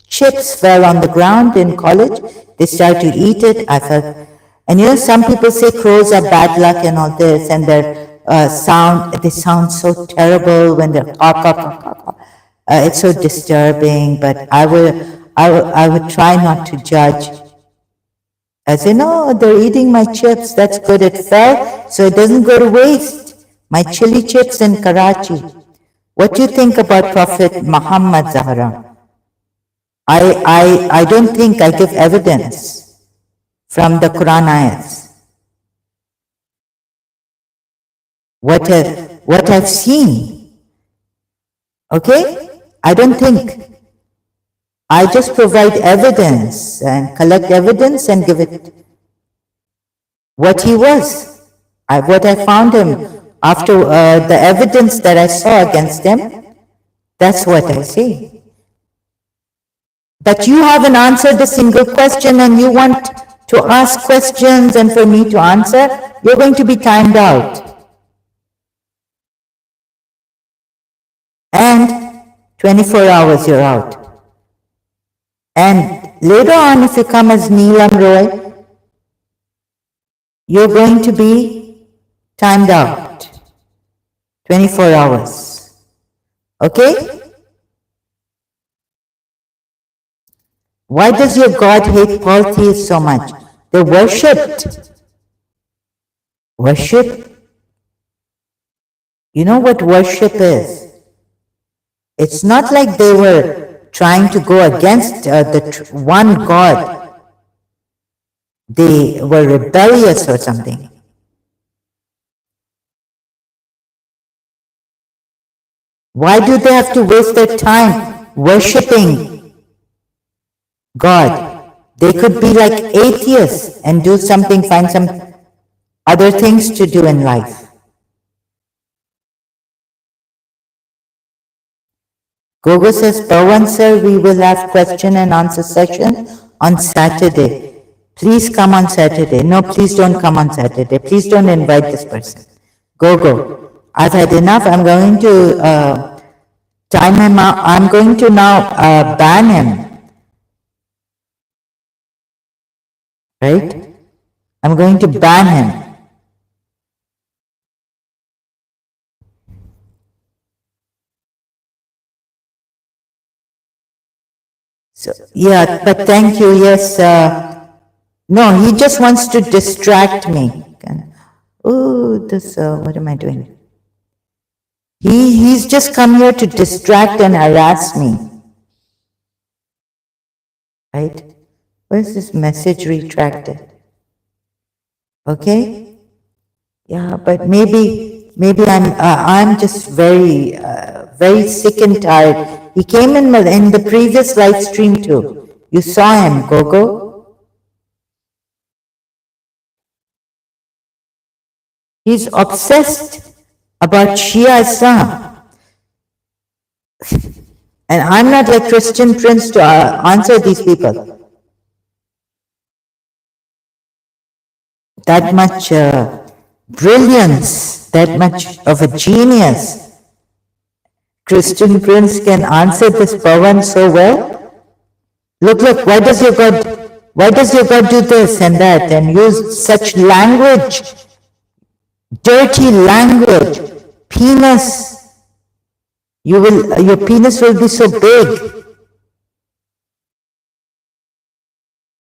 chips fell on the ground in college. They started to eat it. I felt, and some people say crows are bad luck and all this, and they sound so terrible when they're caw. It's so disturbing, but I would try not to judge. As in, oh, they're eating my chips. That's good. It fell, so it doesn't go to waste. My chili chips in Karachi. What do you think about Prophet Muhammad, Zahra? I don't think I give evidence from the Quran ayats. What I've seen. Okay? I don't think. I just provide evidence and collect evidence and give it what he was. What I found him after the evidence that I saw against him, that's what I say. But you haven't answered a single question and you want to ask questions and for me to answer, you're going to be timed out. And 24 hours you're out. And later on, if you come as Neelam Roy, you're going to be timed out. 24 hours. Okay? Why does your God hate polytheists so much? They're worshipped. Worship? You know what worship is? It's not like they were trying to go against the one God. They were rebellious or something. Why do they have to waste their time worshipping God? They could be like atheists and do something, find some other things to do in life. Gogo says, Pawan sir, we will have question and answer session on Saturday. Please come on Saturday. No, please don't come on Saturday. Please don't invite this person. Gogo, I've had enough. I'm going to time him out. I'm going to now ban him. Right? I'm going to ban him. So, yeah, but thank you. Yes. No, he just wants to distract me. Oh, this, what am I doing? He's just come here to distract and harass me. Right? Where's this message retracted? Okay? Yeah, but maybe I'm just very sick and tired. He came in the previous live stream too. You saw him, Gogo. He's obsessed about Shia Islam. And I'm not like Christian Prince to answer these people. That much brilliance, that much of a genius. Christian Prince can answer this Pawan so well. Look, why does your God do this and that and use such language, dirty language, penis? Your penis will be so big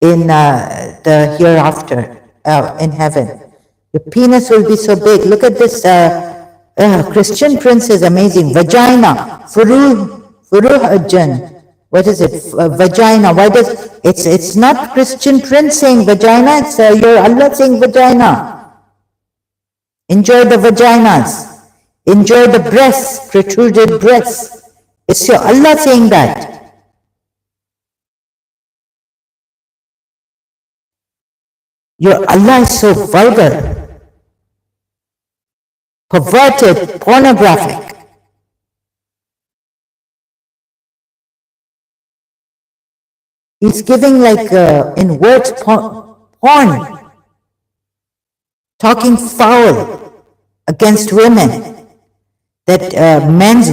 in the hereafter, in heaven. Your penis will be so big. Look at this. Christian Prince is amazing. Vagina, furuhajan. What is it? Vagina. Why does it's not Christian Prince saying vagina? It's your Allah saying vagina. Enjoy the vaginas. Enjoy the breasts, protruded breasts. It's your Allah saying that. Your Allah is so vulgar, perverted, pornographic. He's giving like, in words, porn, talking foul against women, that men's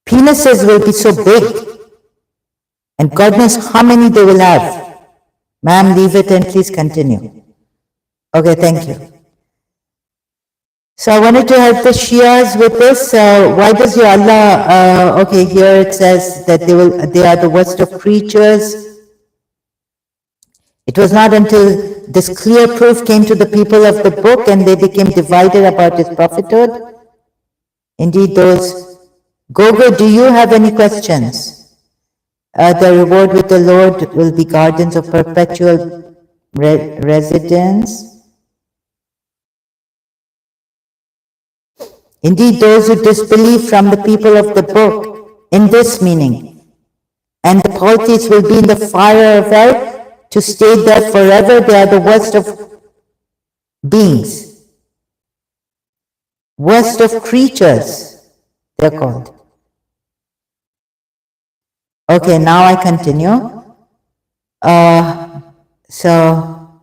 penises will be so big, and God knows how many they will have. Ma'am, leave it and please continue. Okay, thank you. So I wanted to help the Shias with this. Why does your Allah, okay, here it says that they are the worst of creatures. It was not until this clear proof came to the people of the book and they became divided about his prophethood. Indeed, those. Gogo, do you have any questions? The reward with the Lord will be gardens of perpetual residence. Indeed, those who disbelieve from the people of the book in this meaning, and the polytheists will be in the fire of hell to stay there forever. They are the worst of beings, worst of creatures, they're called. Okay, now I continue. So,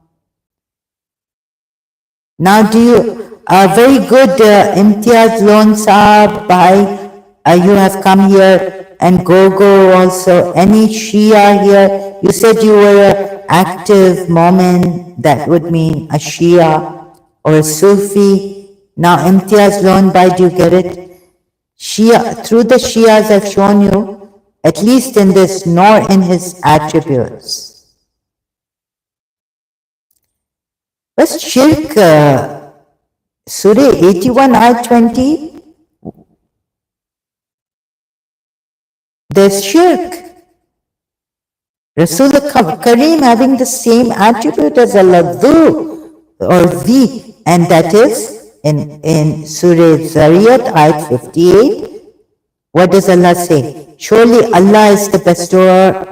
now do you, very good, Imtiaz Lone Saab, Bhai, you have come here, and Gogo also, any Shia here, you said you were an active Momin, that would mean a Shia or a Sufi. Now Imtiaz Lone Bhai, do you get it? Shia, through the Shias I've shown you, at least in this, nor in his attributes. What's shirk? Surah 81, ayat 20. There's shirk. Rasul Kareem having the same attribute as Allah, dhu or the, and that is in Surah Zariyat, ayat 58. What does Allah say? Surely Allah is the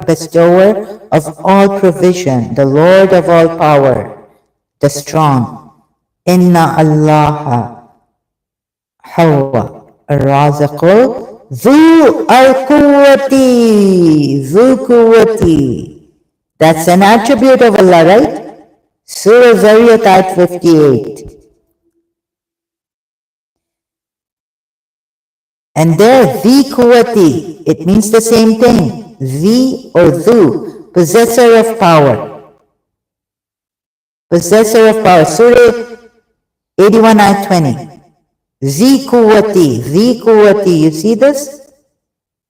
bestower of all provision, the Lord of all power, the strong. Inna Allah huwa ar-raziqu Zu al-Quwwati, Zu Quwwati. That's an attribute of Allah, right? Surah Zariyat ayat 58. And there, Dhi Quwwati, it means the same thing. Dhi or Dhu, possessor of power. Possessor of power. Surah 81 ayat 20. Dhi Quwwati, you see this?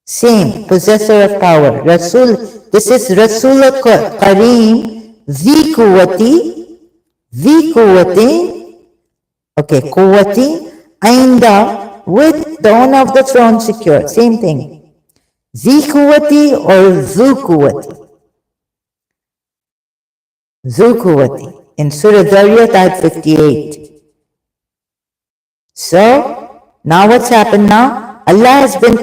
Same, possessor of power. Rasul, this is Rasul Kareem, Dhi Quwwati, okay, Quwwati, Ainda, with the owner of the throne secure. Same thing. Dhi Quwwati or Zu Quwwati. In Surah Zariyat, ayat 58. So, now what's happened now? Allah has been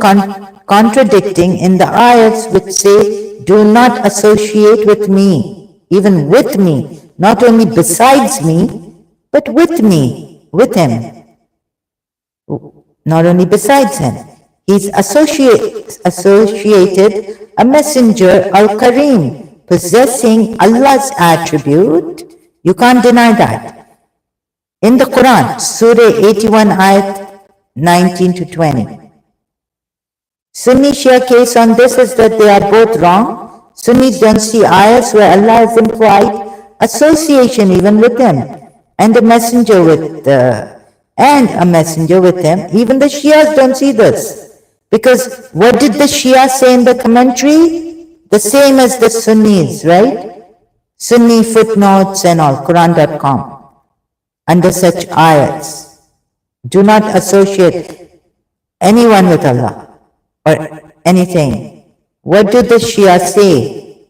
contradicting in the ayats which say, do not associate with me, even with me, not only besides me, but with me, with him. Not only besides him. He's associated a messenger, Al-Kareem, possessing Allah's attribute. You can't deny that. In the Quran, Surah 81, ayat 19 to 20. Sunni Shia case on this is that they are both wrong. Sunnis don't see ayats where Allah has implied association even with him, and a messenger with him. Even the Shias don't see this. Because what did the Shia say in the commentary? The same as the Sunnis, right? Sunni footnotes and all, Quran.com. Under such ayats, do not associate anyone with Allah or anything. What do the Shia say?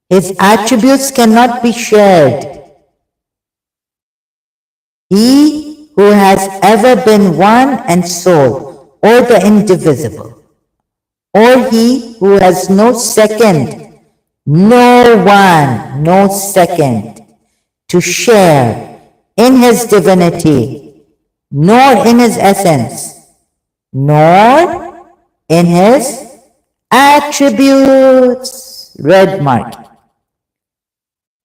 His attributes cannot be shared. He who has ever been one and sole, or the indivisible, or he who has no second, no second, to share in his divinity, nor in his essence, nor in his attributes. Red mark.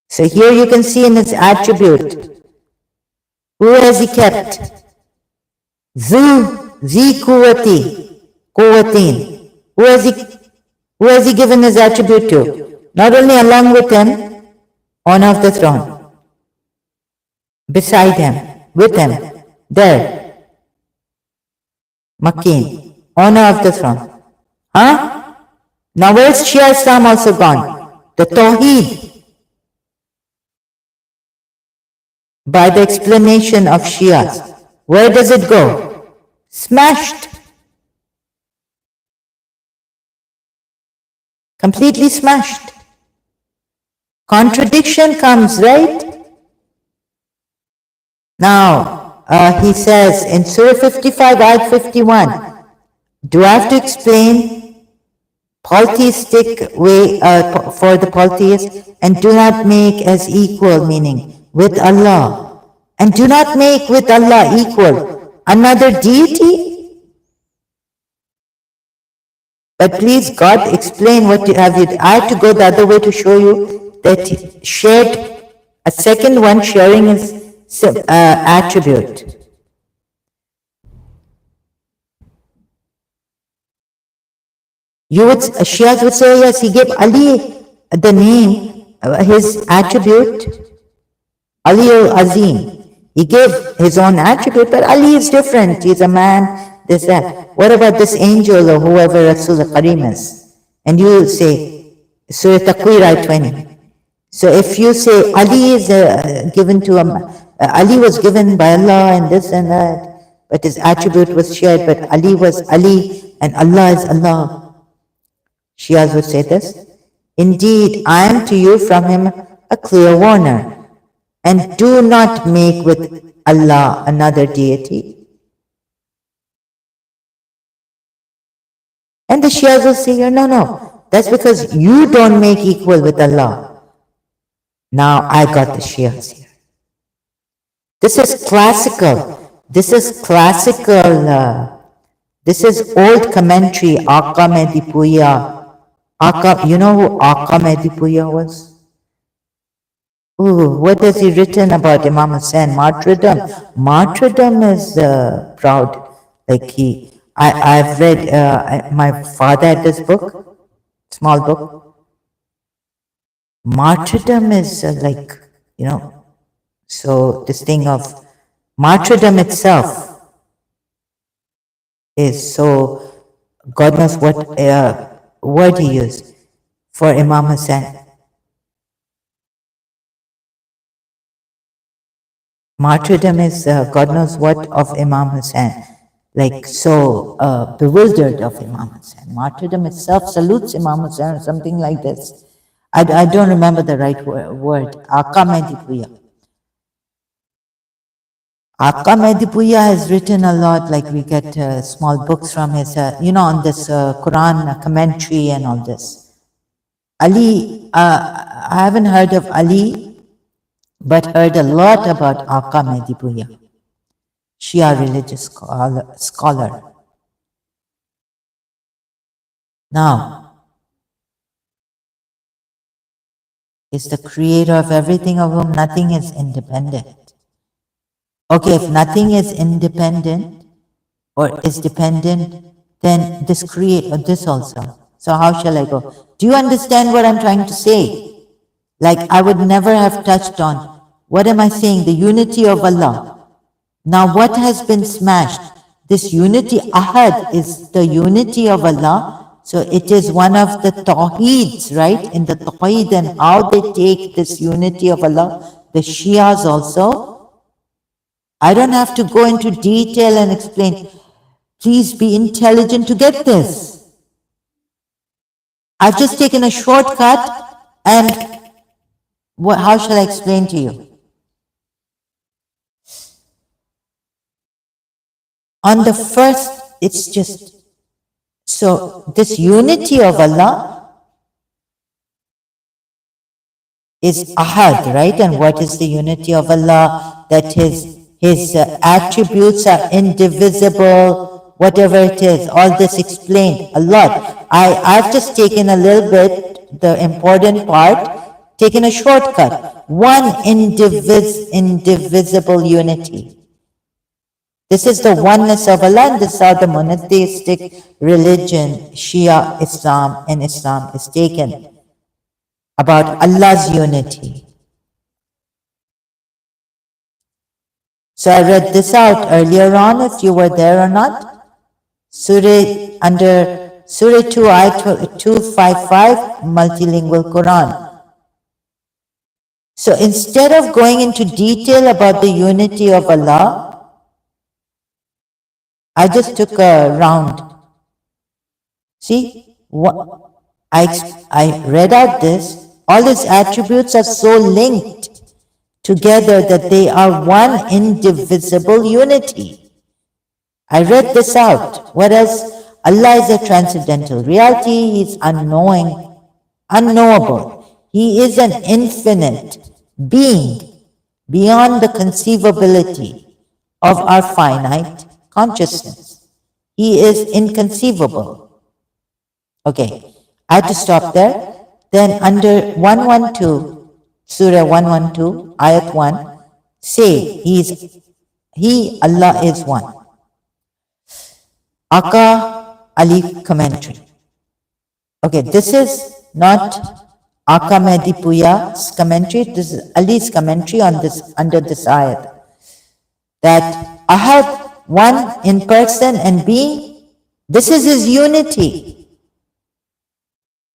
So here you can see in his attribute. Who has he kept? Zi Quwwatin. Who has he given his attribute to? Not only along with him, owner of the throne. Beside him, with him, there. Makin, owner of the throne. Huh? Now where's Shia Islam also gone? The Tawheed. By the explanation of Shias. Where does it go? Smashed. Completely smashed. Contradiction comes, right? Now, he says in Surah 55, ayat 51, do I have to explain polytheistic way for the polytheists? And do not make as equal, meaning with Allah. And do not make with Allah equal another deity. But please, God, explain what you have. I have to go the other way to show you that he shared a second one, sharing his attribute. Shias would say, yes, he gave Ali the name, his attribute, Ali al-Azim. He gave his own attribute, but Ali is different. He's a man, this, that. What about this angel or whoever Rasul Kareem is? And you say, Surah Takwir, ayat 20. So if you say Ali is given to Ali was given by Allah and this and that, but his attribute was shared, but Ali was Ali and Allah is Allah. Shias would say this. Indeed, I am to you from him a clear warner. And do not make with Allah another deity. And the Shias will say, no, that's because you don't make equal with Allah. Now I got the Shias here. This is classical This is old commentary, Aka Medipuya. Aka, you know who Aka Medipuya was? Ooh, what has he written about Imam Hussain? Martyrdom. Martyrdom is proud. Like I've read, my father had this book, small book. Martyrdom is so this thing of martyrdom itself is so, God knows what word he used for Imam Hussain. Martyrdom is God knows what of Imam Hussain. Like so bewildered of Imam Hussain. Martyrdom itself salutes Imam Hussain or something like this. I don't remember the right word. Aka Medipuya. Aka Medipuya has written a lot, like we get small books from his, on this Quran commentary and all this. Ali, I haven't heard of Ali, but heard a lot about Aka Medipuya, Shia religious scholar. Now, is the creator of everything of whom nothing is independent. Okay, if nothing is independent or is dependent, then this create or this also. So how shall I go? Do you understand what I'm trying to say? Like I would never have touched on, what am I saying? The unity of Allah. Now what has been smashed? This unity, Ahad, is the unity of Allah. So it is one of the Tawheeds, right? In the Tawheed and how they take this unity of Allah, the Shias also. I don't have to go into detail and explain. Please be intelligent to get this. I've just taken a shortcut and how shall I explain to you? On the first, it's just, so this unity of Allah is Ahad, right? And what is the unity of Allah? That His attributes are indivisible, whatever it is, all this explained a lot. I've just taken a little bit, the important part, taken a shortcut. One indivisible unity. This is the oneness of Allah, and this is how the monotheistic religion, Shia Islam, and Islam is taken. About Allah's unity. So I read this out earlier on, if you were there or not. Surah, under Surah 2, Ayat 255, multilingual Quran. So instead of going into detail about the unity of Allah, I just took a round. See, I read out this. All his attributes are so linked together that they are one indivisible unity. I read this out. What else? Allah is a transcendental reality. He is unknowing, unknowable. He is an infinite being beyond the conceivability of our finite consciousness. He is inconceivable. Okay, I had to stop there. Then under 112, Surah 112, Ayat 1, say, Allah is one. Aka Ali commentary. Okay, this is not Aka Medipuya's commentary, this is Ali's commentary on this, under this ayat. That Ahad, one in person and being, this is his unity,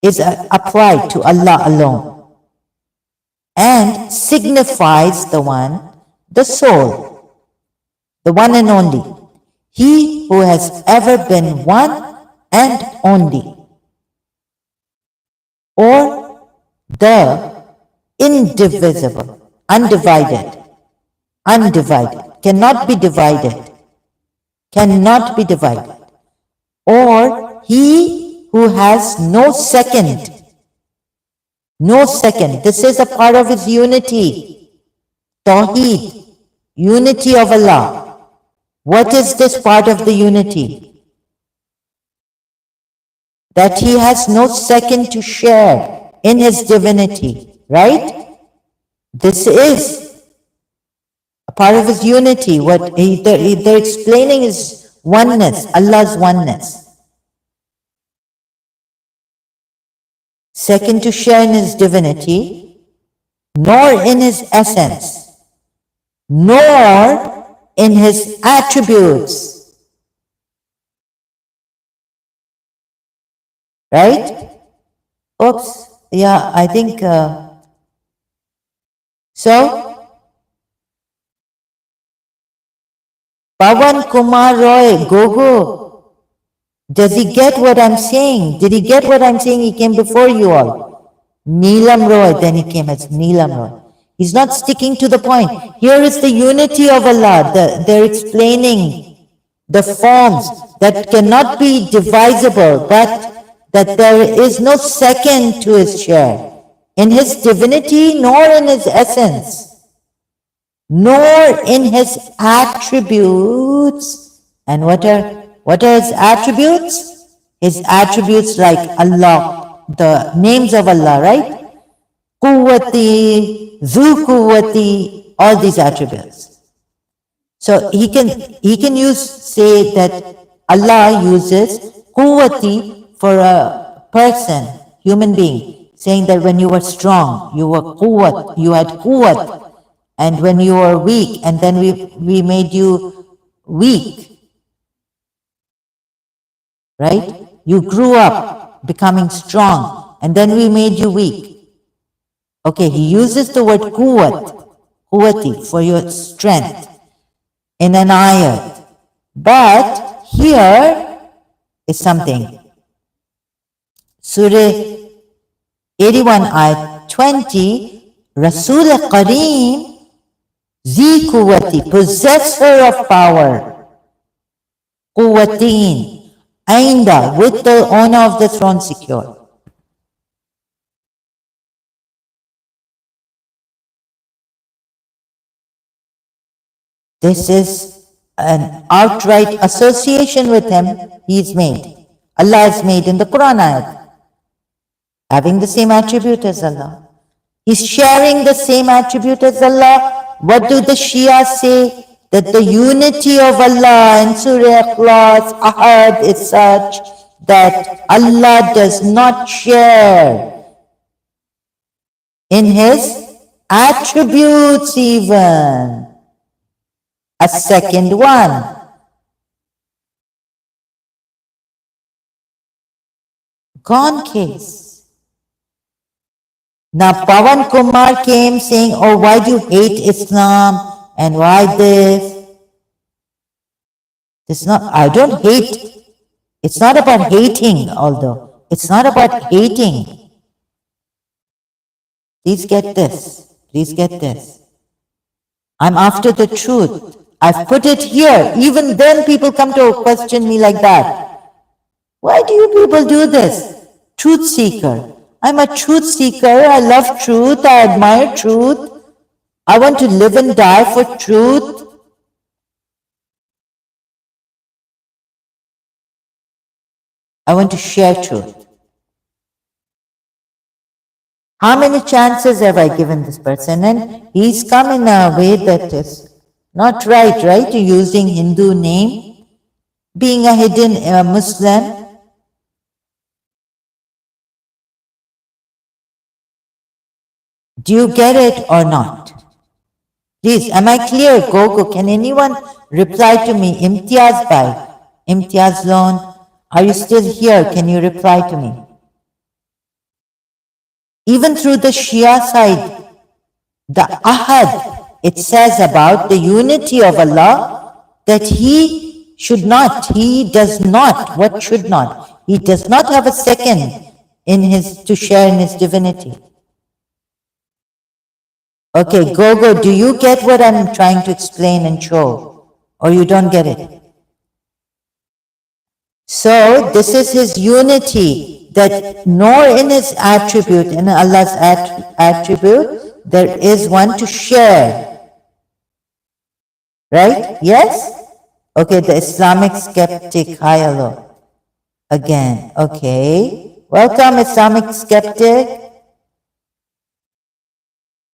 is applied to Allah alone and signifies the one, the soul, the one and only, he who has ever been one and only, or the indivisible, undivided, cannot be divided, or he who has no second. This is a part of his unity. Tawheed, unity of Allah. What is this part of the unity? that he has no second to share in his divinity, right? This is a part of his unity. What they're explaining is oneness, Allah's oneness. Second to share in his divinity, nor in his essence, nor in his attributes, right? Oops, yeah, I think, so, Pawan Kumar Roy, Gogo, does he get what I'm saying? Did he get what I'm saying? He came before you all. Neelam Roy, then he came as Neelam Roy. He's not sticking to the point. Here is the unity of Allah. They're explaining the forms that cannot be divisible, but that there is no second to his share in his divinity nor in his essence, nor in his attributes. And what are his attributes? His attributes like Allah, the names of Allah, right? Quwwati, Zu Quwwati, all these attributes. So he can say that Allah uses Quwwati for a person, human being, saying that when you were strong, you were Quwwat, you had Quwwat, and when you were weak, and then we made you weak, right? You grew up becoming strong, and then we made you weak. Okay, he uses the word quwwati, for your strength, in an ayat. But here is something. Surah 81, ayat 20, Rasul Kareem, Zi Quwwati, possessor of power, Quwwateen, Ainda, with the owner of the throne secure. This is an outright association with him he's made. Allah is made in the Quran ayat, having the same attribute as Allah. He's sharing the same attribute as Allah. What do the Shia say? That the unity of Allah in Surah Ikhlas, Ahad, is such that Allah does not share in his attributes even. A second one. Gone case. Now Pawan Kumar came saying, oh, why do you hate Islam? And why this? It's not, I don't hate. It's not about hating, although. It's not about hating. Please get this. Please get this. I'm after the truth. I've put it here. Even then people come to question me like that. Why do you people do this? Truth seeker. I'm a truth seeker. I love truth. I admire truth. I want to live and die for truth. I want to share truth. How many chances have I given this person? And he's come in a way that is not right, right? Using Hindu name, being a hidden Muslim. Do you get it or not? Please, am I clear? Go. Can anyone reply to me? Imtiaz Bhai, Imtiaz Loan, are you still here? Can you reply to me? Even through the Shia side, the Ahad, it says about the unity of Allah, that He should not, He does not, what should not? He does not have a second in His, to share in His divinity. Okay, Go, do you get what I'm trying to explain and show? Or you don't get it? So, this is His unity, that nor in His attribute, in Allah's attribute, there is one to share. Right? Yes? Okay, the Islamic skeptic, hi, hello. Again, okay. Welcome, Islamic skeptic.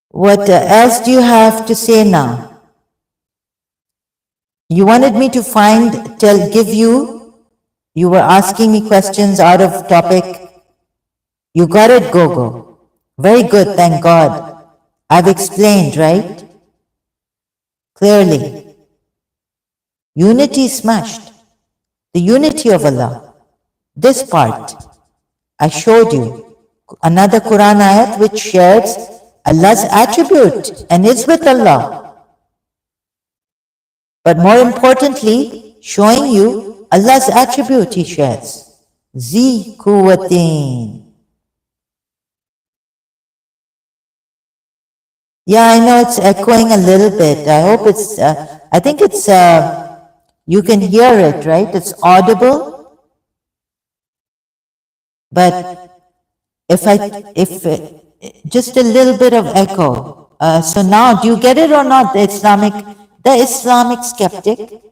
What else do you have to say now? You wanted me to give you were asking me questions out of topic. You got it, Gogo. Very good, thank God. I've explained, right? Clearly. Unity smashed. The unity of Allah. This part, I showed you. Another Quran ayat which shares Allah's attribute and is with Allah. But more importantly, showing you Allah's attribute he shares. Zi Quwatin. Yeah, I know it's echoing a little bit. I hope I think you can hear it, right? It's audible. But just a little bit of echo. So now, do you get it or not? The Islamic skeptic?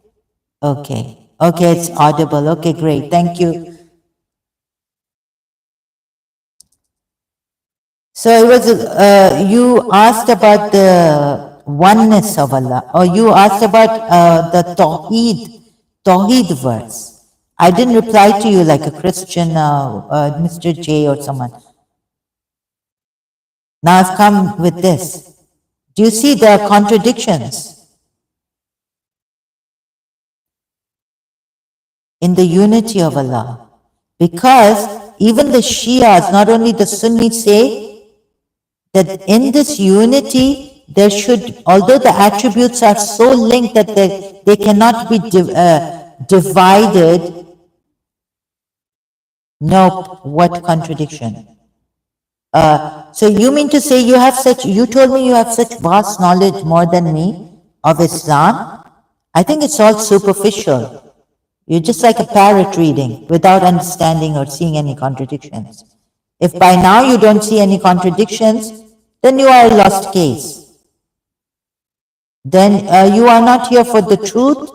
Okay. Okay, it's audible. Okay, great. Thank you. So it was, you asked about the oneness of Allah, or you asked about the Tawheed verse. I didn't reply to you like a Christian, Mr. J or someone. Now I've come with this. Do you see the contradictions in the unity of Allah? Because even the Shias, not only the Sunnis, say that in this unity, there should, although the attributes are so linked that they cannot be divided. Nope, what contradiction? So you mean to say you told me you have such vast knowledge more than me of Islam? I think it's all superficial. You're just like a parrot reading without understanding or seeing any contradictions. If by now you don't see any contradictions, then you are a lost case. Then you are not here for the truth,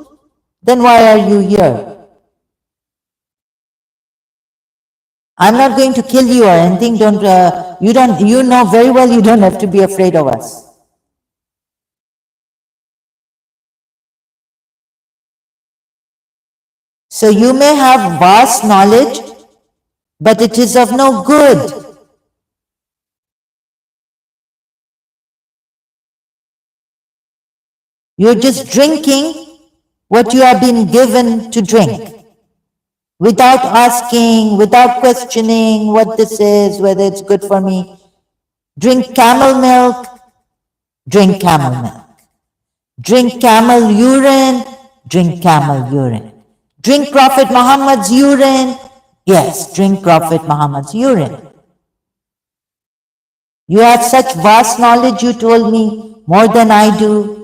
then why are you here? I'm not going to kill you or anything. You know very well you don't have to be afraid of us. So you may have vast knowledge, but it is of no good. You're just drinking what you have been given to drink. Without asking, without questioning what this is, whether it's good for me. Drink camel milk, drink camel milk. Drink camel urine, drink camel urine. Drink Prophet Muhammad's urine, yes, drink Prophet Muhammad's urine. You have such vast knowledge, you told me, more than I do.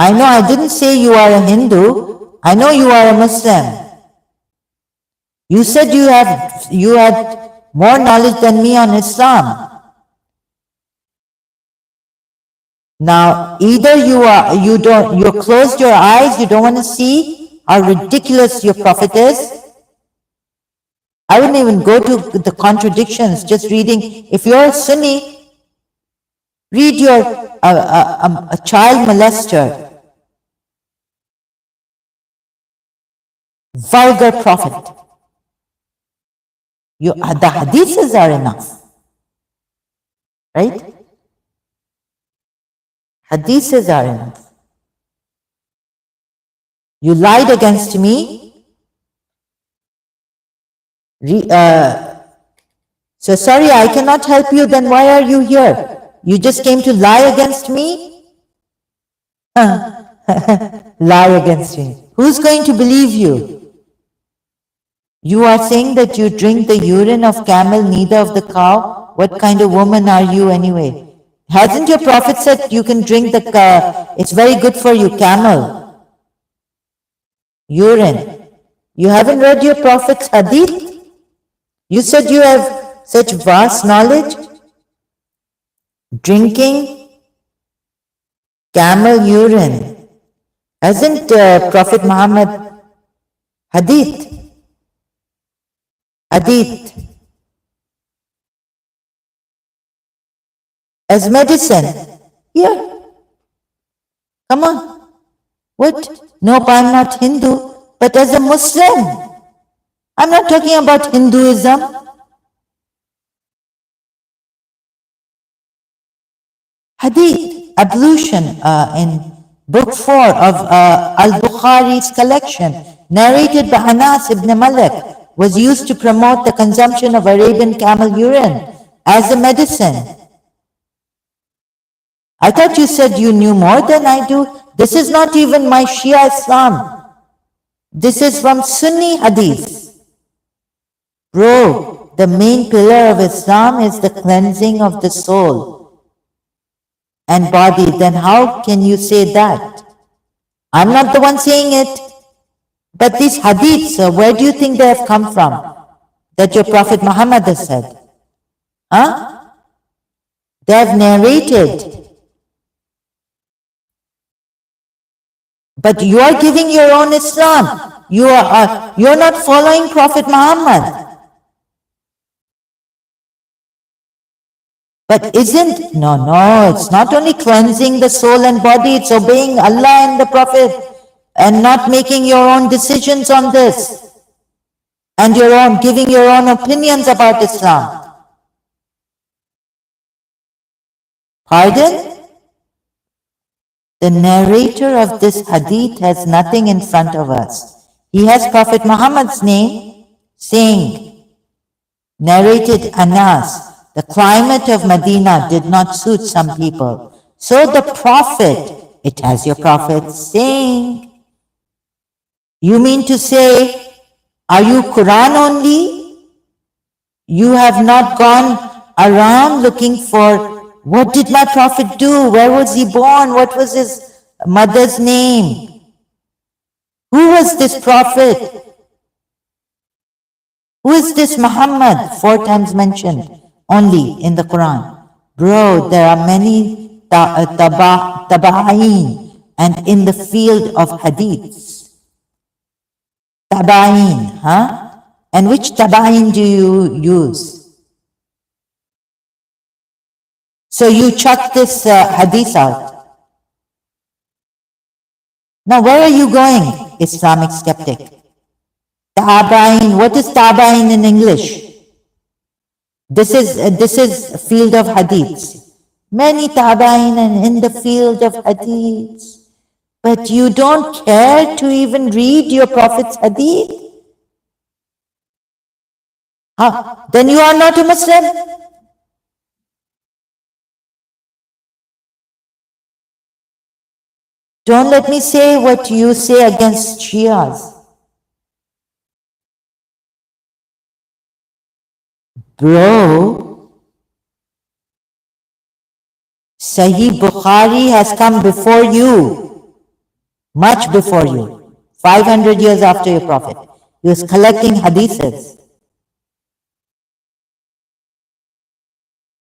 I know I didn't say you are a Hindu. I know you are a Muslim. You said you had more knowledge than me on Islam. Now, either you closed your eyes, you don't want to see how ridiculous your prophet is. I wouldn't even go to the contradictions, just reading. If you're a Sunni, read your a child molester, vulgar prophet. The hadiths are enough, right? Hadiths are enough. You lied against me. So sorry, I cannot help you. Then why are you here? You just came to lie against me? Lie against me. Who's going to believe you? You are saying that you drink the urine of camel, neither of the cow. What kind of woman are you anyway? Hasn't your prophet said you can drink the it's very good for you, camel urine? You haven't read your prophet's hadith? You said you have such vast knowledge? Drinking Camel urine. Hasn't Prophet Muhammad hadith? Hadith as medicine. Here, come on. What? Nope, I'm not Hindu, but as a Muslim. I'm not talking about Hinduism. Hadith, ablution in book 4 of Al-Bukhari's collection, narrated by Anas ibn Malik, was used to promote the consumption of Arabian camel urine as a medicine. I thought you said you knew more than I do. This is not even my Shia Islam. This is from Sunni Hadith. Bro, the main pillar of Islam is the cleansing of the soul and body. Then how can you say that? I'm not the one saying it. But these hadiths, where do you think they have come from? That your Prophet Muhammad has said? Huh? They have narrated. But you are giving your own Islam. You're not following Prophet Muhammad. But no, it's not only cleansing the soul and body, it's obeying Allah and the Prophet and not making your own decisions on this and giving your own opinions about Islam. Pardon? The narrator of this hadith has nothing in front of us. He has Prophet Muhammad's name saying, narrated Anas, the climate of Medina did not suit some people. So the Prophet, it has your Prophet saying, you mean to say, are you Quran only? You have not gone around looking for, what did my Prophet do? Where was he born? What was his mother's name? Who was this Prophet? Who is this Muhammad? 4 times mentioned only in the Quran. Bro, there are many taba'in and in the field of hadiths. Taba'in, huh? And which taba'in do you use? So you chuck this hadith out. Now where are you going, Islamic skeptic? Taba'in, what is taba'in in English? This is field of hadiths. Many tabain and in the field of hadiths. But you don't care to even read your Prophet's hadith? Then you are not a Muslim. Don't let me say what you say against Shias. Bro, Sahih Bukhari has come before you, much before you, 500 years after your Prophet. He was collecting hadiths.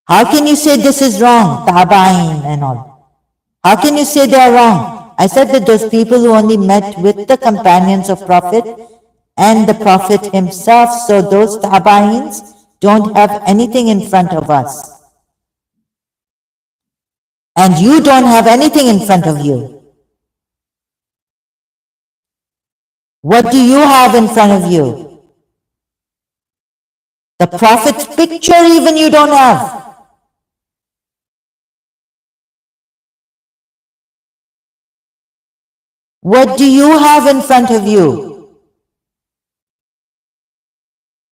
How can you say this is wrong, Tabain and all? How can you say they are wrong? I said that those people who only met with the companions of Prophet and the Prophet himself, so those Tabains don't have anything in front of us. And you don't have anything in front of you. What do you have in front of you? The Prophet's picture even you don't have. What do you have in front of you?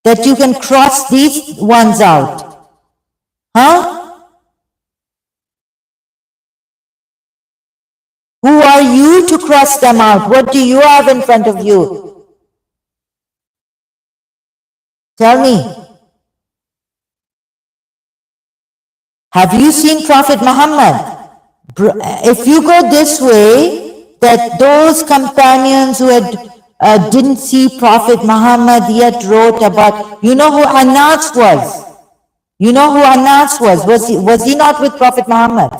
That you can cross these ones out. Huh? Who are you to cross them out? What do you have in front of you? Tell me. Have you seen Prophet Muhammad? If you go this way, that those companions who didn't see Prophet Muhammad yet wrote about, you know who Anas was? You know who Anas was? Was he not with Prophet Muhammad?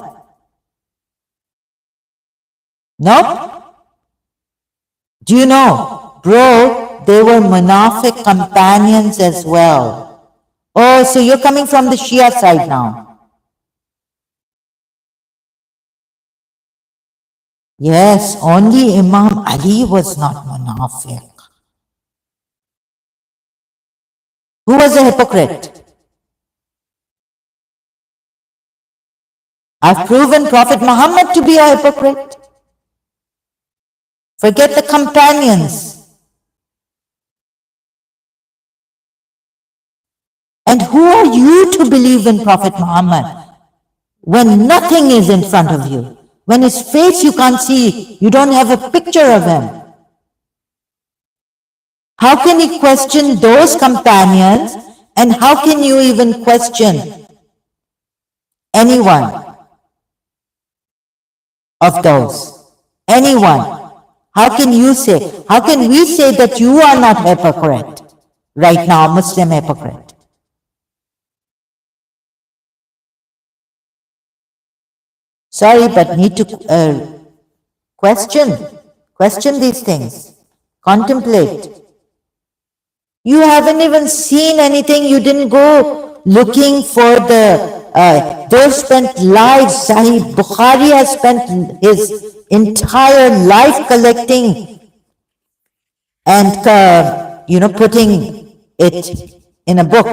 Nope. Do you know, bro, they were Munafiq companions as well. Oh, so you're coming from the Shia side now. Yes, only Imam Ali was not Munafiq. Who was a hypocrite? I've proven Prophet Muhammad to be a hypocrite. Forget the companions. And who are you to believe in Prophet Muhammad when nothing is in front of you? When his face you can't see, you don't have a picture of him. How can he question those companions? And how can you even question anyone of those? Anyone. How can you say, how can we say that you are not hypocrite right now, Muslim hypocrite? Sorry, but need to question these things, contemplate. You haven't even seen anything. You didn't go looking for they've spent lives. Sahih Bukhari has spent his entire life collecting and, putting it in a book,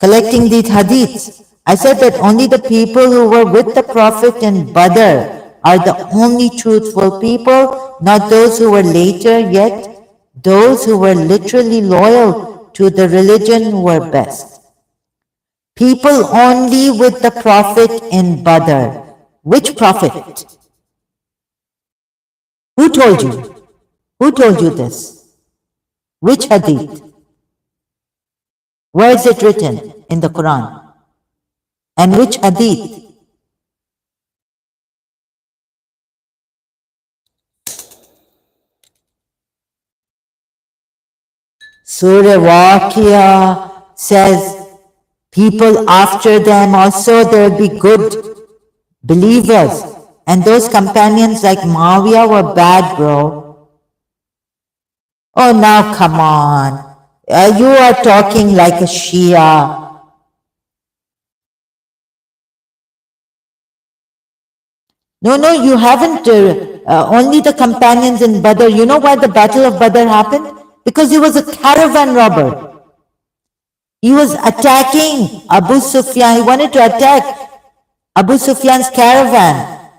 collecting these hadiths. I said that only the people who were with the Prophet in Badr are the only truthful people, not those who were later, yet those who were literally loyal to the religion were best. People only with the Prophet in Badr. Which Prophet? Who told you? Who told you this? Which hadith? Where is it written in the Quran? And which hadith? Surah Waqia says, people after them also there will be good believers. And those companions like Muawiyah were bad, bro. Oh, now come on. You are talking like a Shia. No, you haven't. Only the companions in Badr. You know why the Battle of Badr happened? Because he was a caravan robber. He was attacking Abu Sufyan. He wanted to attack Abu Sufyan's caravan.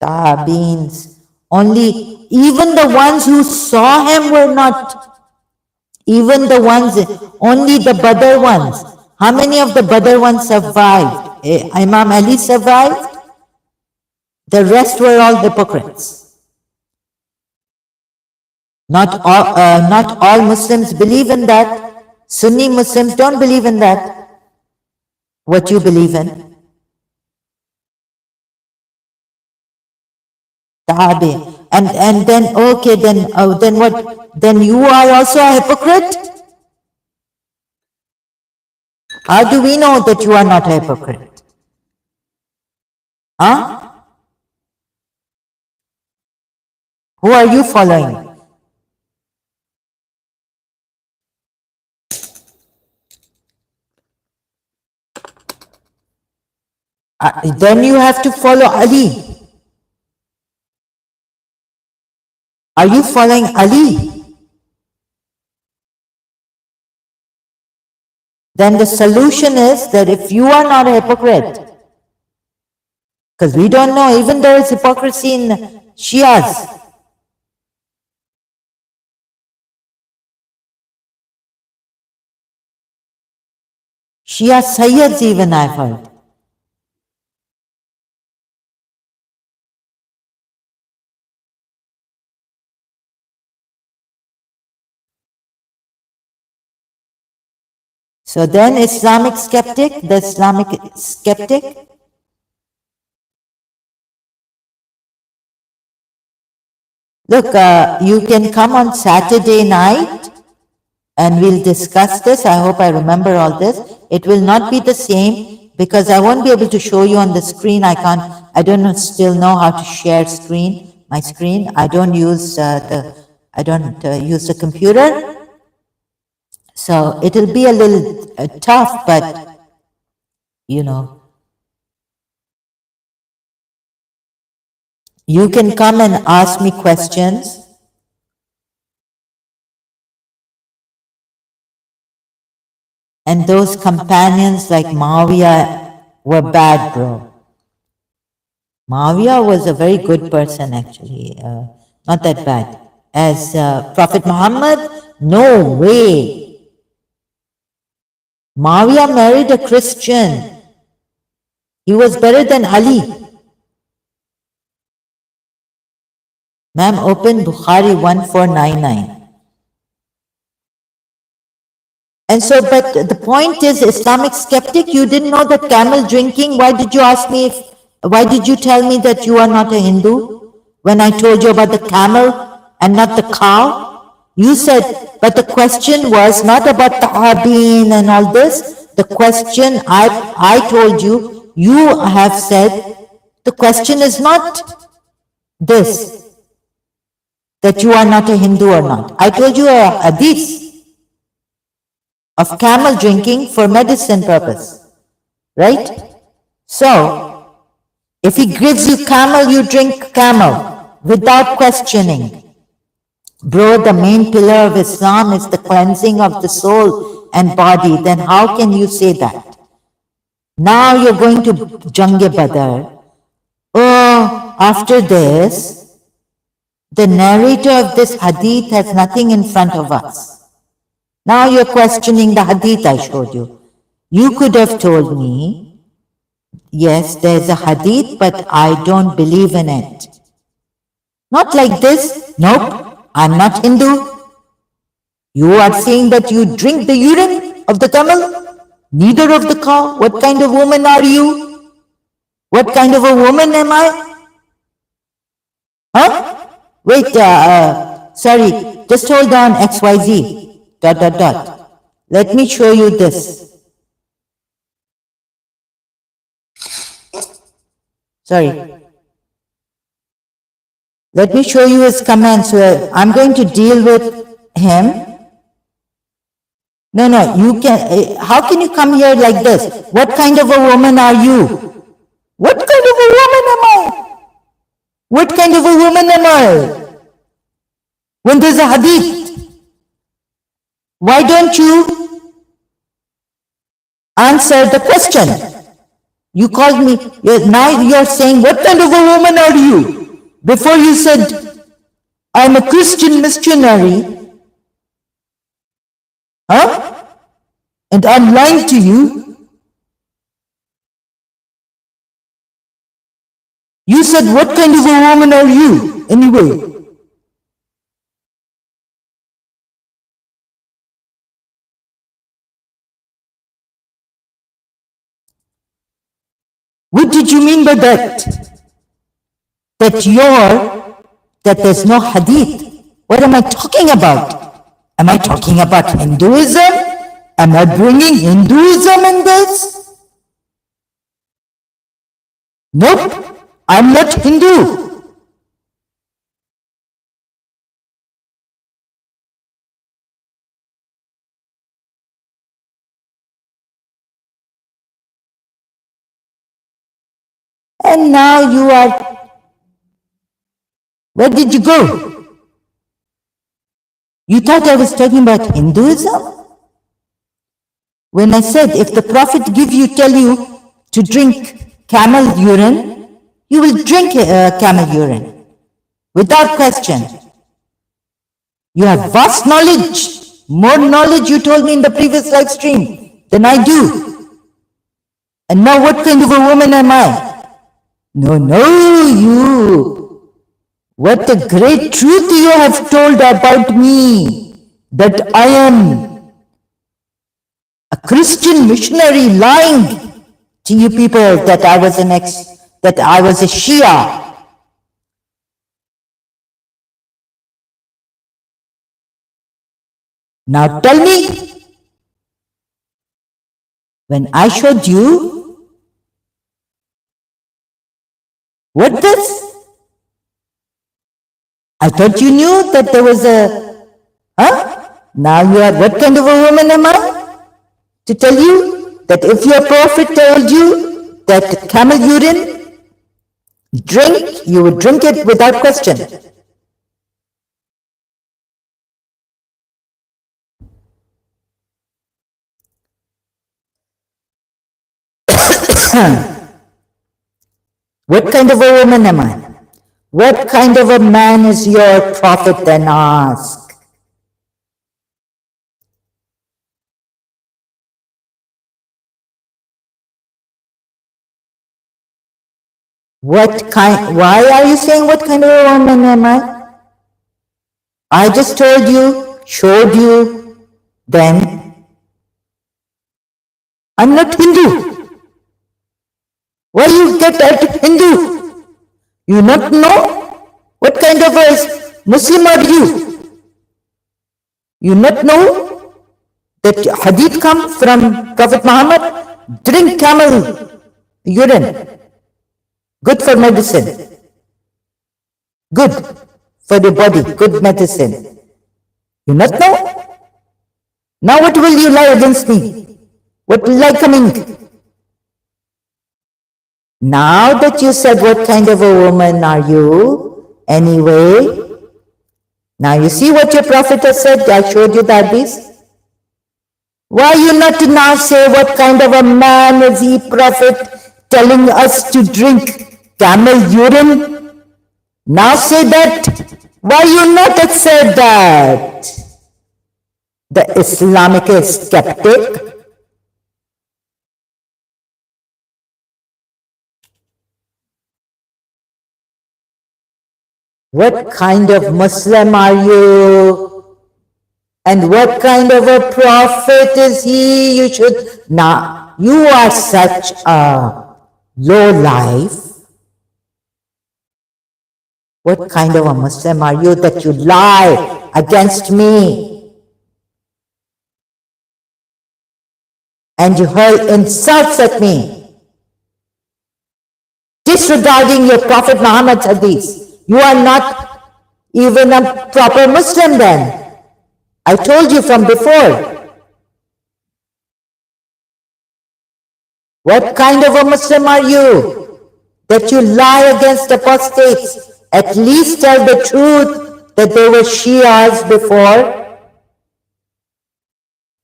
Tabeens. Only, even the ones who saw him were not, even the ones, only the Badr ones. How many of the Badr ones survived? Imam Ali survived? The rest were all hypocrites. Not all Muslims believe in that. Sunni Muslims don't believe in that. What you believe in? Tabi. And then, okay, then what? Then you are also a hypocrite? How do we know that you are not a hypocrite? Huh? Who are you following? Then you have to follow Ali. Are you following Ali? Then the solution is that if you are not a hypocrite, because we don't know, even there is hypocrisy in Shias. Shia Sayyids even I've heard. So then the Islamic skeptic, look, you can come on Saturday night and we'll discuss this. I hope I remember all this. It will not be the same because I won't be able to show you on the screen. I don't still know how to share my screen. I don't use use the computer. So it'll be a little tough, but you know, you can come and ask me questions. And those companions like Mawiya were bad, bro. Mawiya was a very good person, actually, not that bad. As Prophet Muhammad, no way. Mawiya married a Christian. He was better than Ali. Ma'am, open Bukhari 1499. And so, but the point is, Islamic skeptic, you didn't know that camel drinking. Why did you ask me why did you tell me that you are not a Hindu? When I told you about the camel and not the cow? You said, but the question was not about the Abin and all this. The question I told you, you have said, the question is not this, that you are not a Hindu or not. I told you a hadith of camel drinking for medicine purpose, right? So, if he gives you camel, you drink camel without questioning. Bro, the main pillar of Islam is the cleansing of the soul and body. Then how can you say that? Now you're going to Jange Badr. Oh, after this, the narrator of this hadith has nothing in front of us. Now you're questioning the hadith I showed you. You could have told me, yes, there's a hadith, but I don't believe in it. Not like this. Nope, I'm not Hindu. You are saying that you drink the urine of the camel, neither of the cow. What kind of woman are you? What kind of a woman am I? Huh? Wait, sorry, just hold on, XYZ, dot, dot, dot. Let me show you this. Sorry. Let me show you his comments where I'm going to deal with him. No, you can, how can you come here like this? What kind of a woman are you? What kind of a woman am I? What kind of a woman am I? When there's a hadith, why don't you answer the question? You called me, now you're saying, what kind of a woman are you? Before you said, I'm a Christian missionary, huh? And I'm lying to you. You said, what kind of a woman are you, anyway? What did you mean by that? That there's no hadith. What am I talking about? Am I talking about Hinduism? Am I bringing Hinduism in this? Nope, I'm not Hindu. And now you are, where did you go? You thought I was talking about Hinduism? When I said, if the Prophet tell you to drink camel urine, you will drink camel urine without question. You have vast knowledge, more knowledge you told me in the previous live stream than I do. And now what kind of a woman am I? No, you. What a great truth you have told about me, that I am a Christian missionary lying to you people that I was a Shia. Now tell me, When I showed you, what this? I thought you knew that there was a, huh? Now you are, what kind of a woman am I? To tell you that if your prophet told you that camel urine, drink, you would drink it without question. What kind of a woman am I? What kind of a man is your prophet, then ask? Why are you saying what kind of a woman am I? I just told you, showed you, then I'm not Hindu. Why you get at Hindu? You not know? What kind of a Muslim are you? You not know that hadith come from Prophet Muhammad? Drink camel urine. Good for medicine. Good for the body. Good medicine. You not know? Now what will you lie against me? What will lie coming? Now that you said what kind of a woman are you, anyway, now you see what your prophet has said, I showed you the hadith. Why you not now say what kind of a man is he, prophet, telling us to drink camel urine? Now say that. Why you not have said that? The Islamic skeptic. What kind of Muslim are you? And what kind of a prophet is he? You should, now, you are such a low life. What kind of a Muslim are you that you lie against me? And you hurl insults at me, disregarding your Prophet Muhammad's hadith. You are not even a proper Muslim then. I told you from before. What kind of a Muslim are you that you lie against apostates? At least tell the truth that they were Shias before.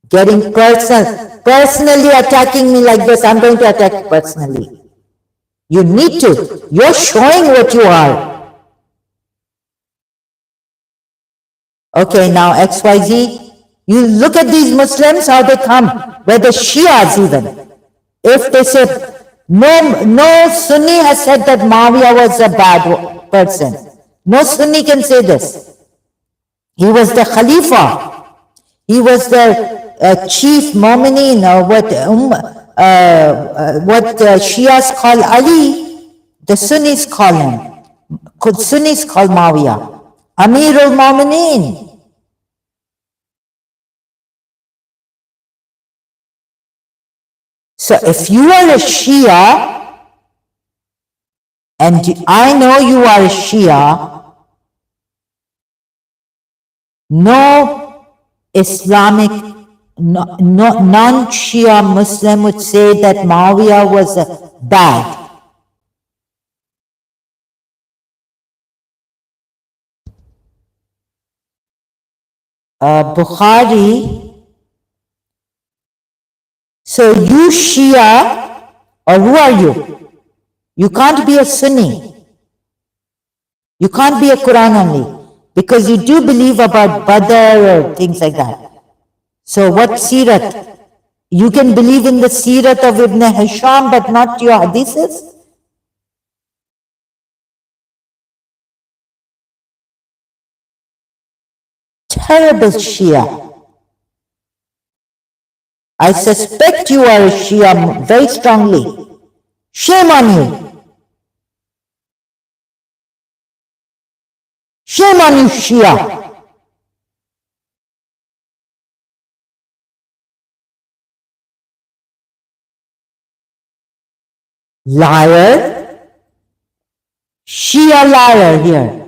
Getting personally attacking me like this, I'm going to attack you personally. You need to. You're showing what you are. Okay, now XYZ, you look at these Muslims, how they come, whether Shias even. If they say, no Sunni has said that Muawiyah was a bad person. No Sunni can say this. He was the Khalifa. He was the chief Mu'mineen, or what Shias call Ali, the Sunnis call him. Could Sunnis call Muawiyah Amir al-Mu'mineen? So if you are a Shia, and I know you are a Shia, no Islamic, non-Shia Muslim would say that Muawiyah was bad. Bukhari, so you Shia, or who are you? You can't be a Sunni. You can't be a Quran only, because you do believe about Badr or things like that. So what Sirat? You can believe in the Sirat of Ibn Hisham, but not your hadiths? Terrible Shia. I suspect you are a Shia very strongly. Shame on you. Shame on you, Shia. Liar. Shia liar here.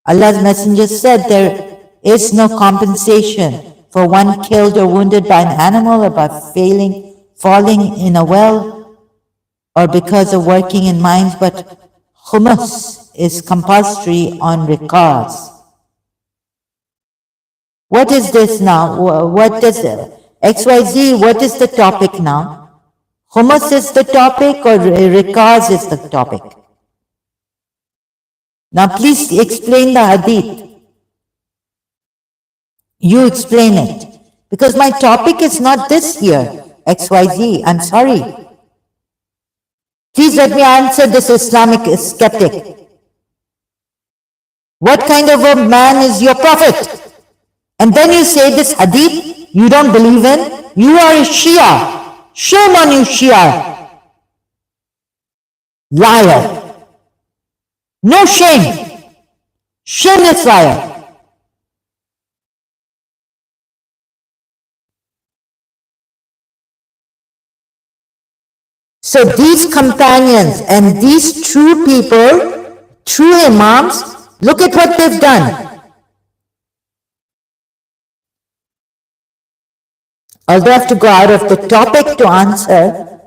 Allah's Messenger said there is no compensation for one killed or wounded by an animal or by falling in a well or because of working in mines, but humus is compulsory on rikaz. What is this now? What does XYZ, what is the topic now? Humus is the topic or rikaz is the topic? Now please explain the hadith. You explain it. Because my topic is not this here, XYZ. I'm sorry. Please let me answer this Islamic skeptic. What kind of a man is your prophet? And then you say this hadith you don't believe in? You are a Shia. Shame on you, Shia. Liar. No shame. Shameless liar. So these companions and these true people, true imams, look at what they've done. Although I have to go out of the topic to answer,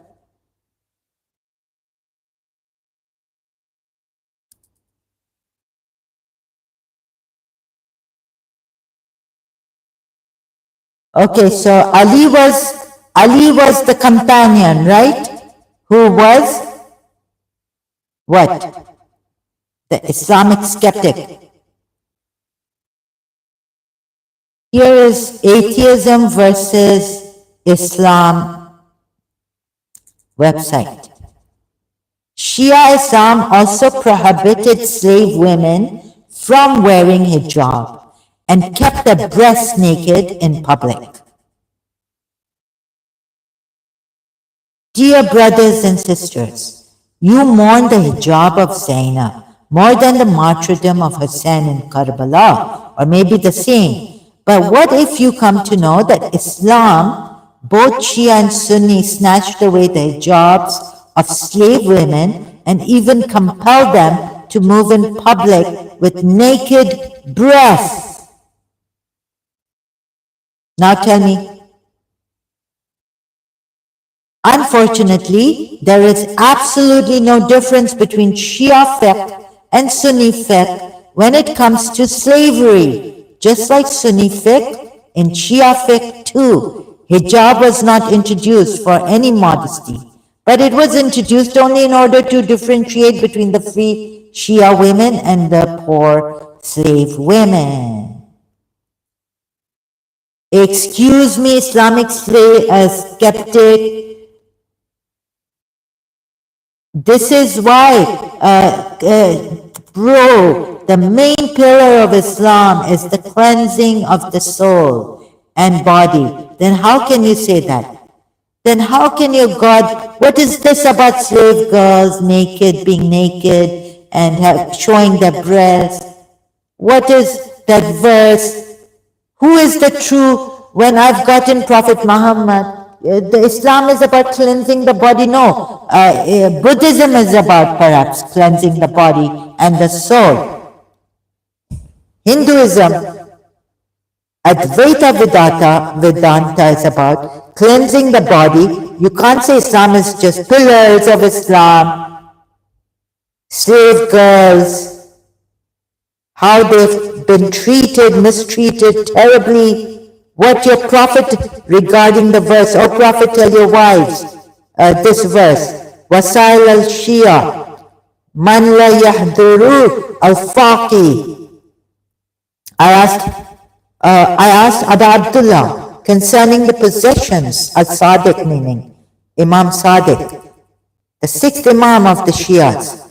okay, so Ali was the companion, right? Who was what? The Islamic skeptic. Here is atheism versus Islam website. Shia Islam also prohibited slave women from wearing hijab and kept their breasts naked in public. Dear brothers and sisters, you mourn the hijab of Zainab more than the martyrdom of Hussein in Karbala, or maybe the same. But what if you come to know that Islam, both Shia and Sunni, snatched away the hijabs of slave women and even compelled them to move in public with naked breasts? Now tell me. Unfortunately, there is absolutely no difference between Shia fiqh and Sunni fiqh when it comes to slavery. Just like Sunni fiqh, in Shia fiqh too, hijab was not introduced for any modesty, but it was introduced only in order to differentiate between the free Shia women and the poor slave women. Excuse me, Islamic skeptic. This is why, bro, the main pillar of Islam is the cleansing of the soul and body. Then how can you say that? Then how can you, God, what is this about slave girls naked, being naked and showing their breasts? What is that verse? Who is the true, when I've gotten Prophet Muhammad, the Islam is about cleansing the body? No. Buddhism is about perhaps cleansing the body and the soul. Hinduism, Advaita Vedanta is about cleansing the body. You can't say Islam is just pillars of Islam, slave girls, how they've been treated, mistreated terribly. What your Prophet regarding the verse, oh Prophet, tell your wives this verse, Wasail al-Shia, man la yahduru al-Faqi. I asked Abu Abdullah concerning the possessions, al-Sadiq meaning Imam Sadiq, the sixth Imam of the Shias,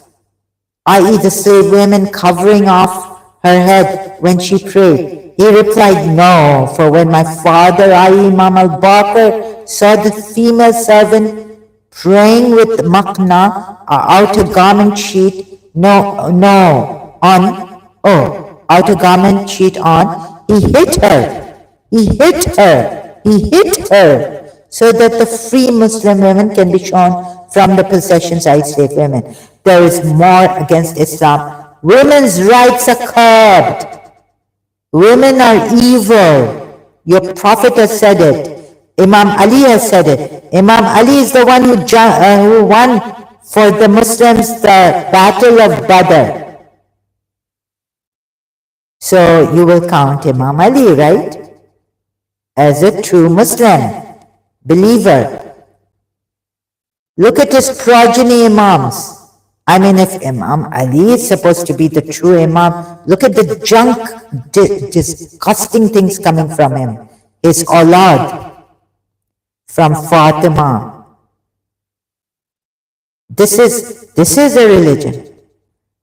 i.e. the slave women covering off her head when she prayed. He replied, no, for when my father, i.e. Imam al-Baqir, saw the female servant praying with makna, outer garment sheet, outer garment sheet on, he hit her. so that the free Muslim women can be shown from the possessions I slave women. There is more against Islam. Women's rights are curbed. Women are evil. Your prophet has said it. Imam Ali has said it. Imam Ali is the one who won for the Muslims the Battle of Badr. So you will count Imam Ali, right? As a true Muslim believer. Look at his progeny imams. I mean, if Imam Ali is supposed to be the true imam, look at the junk, disgusting things coming from him. His aulad from Fatima. This is a religion.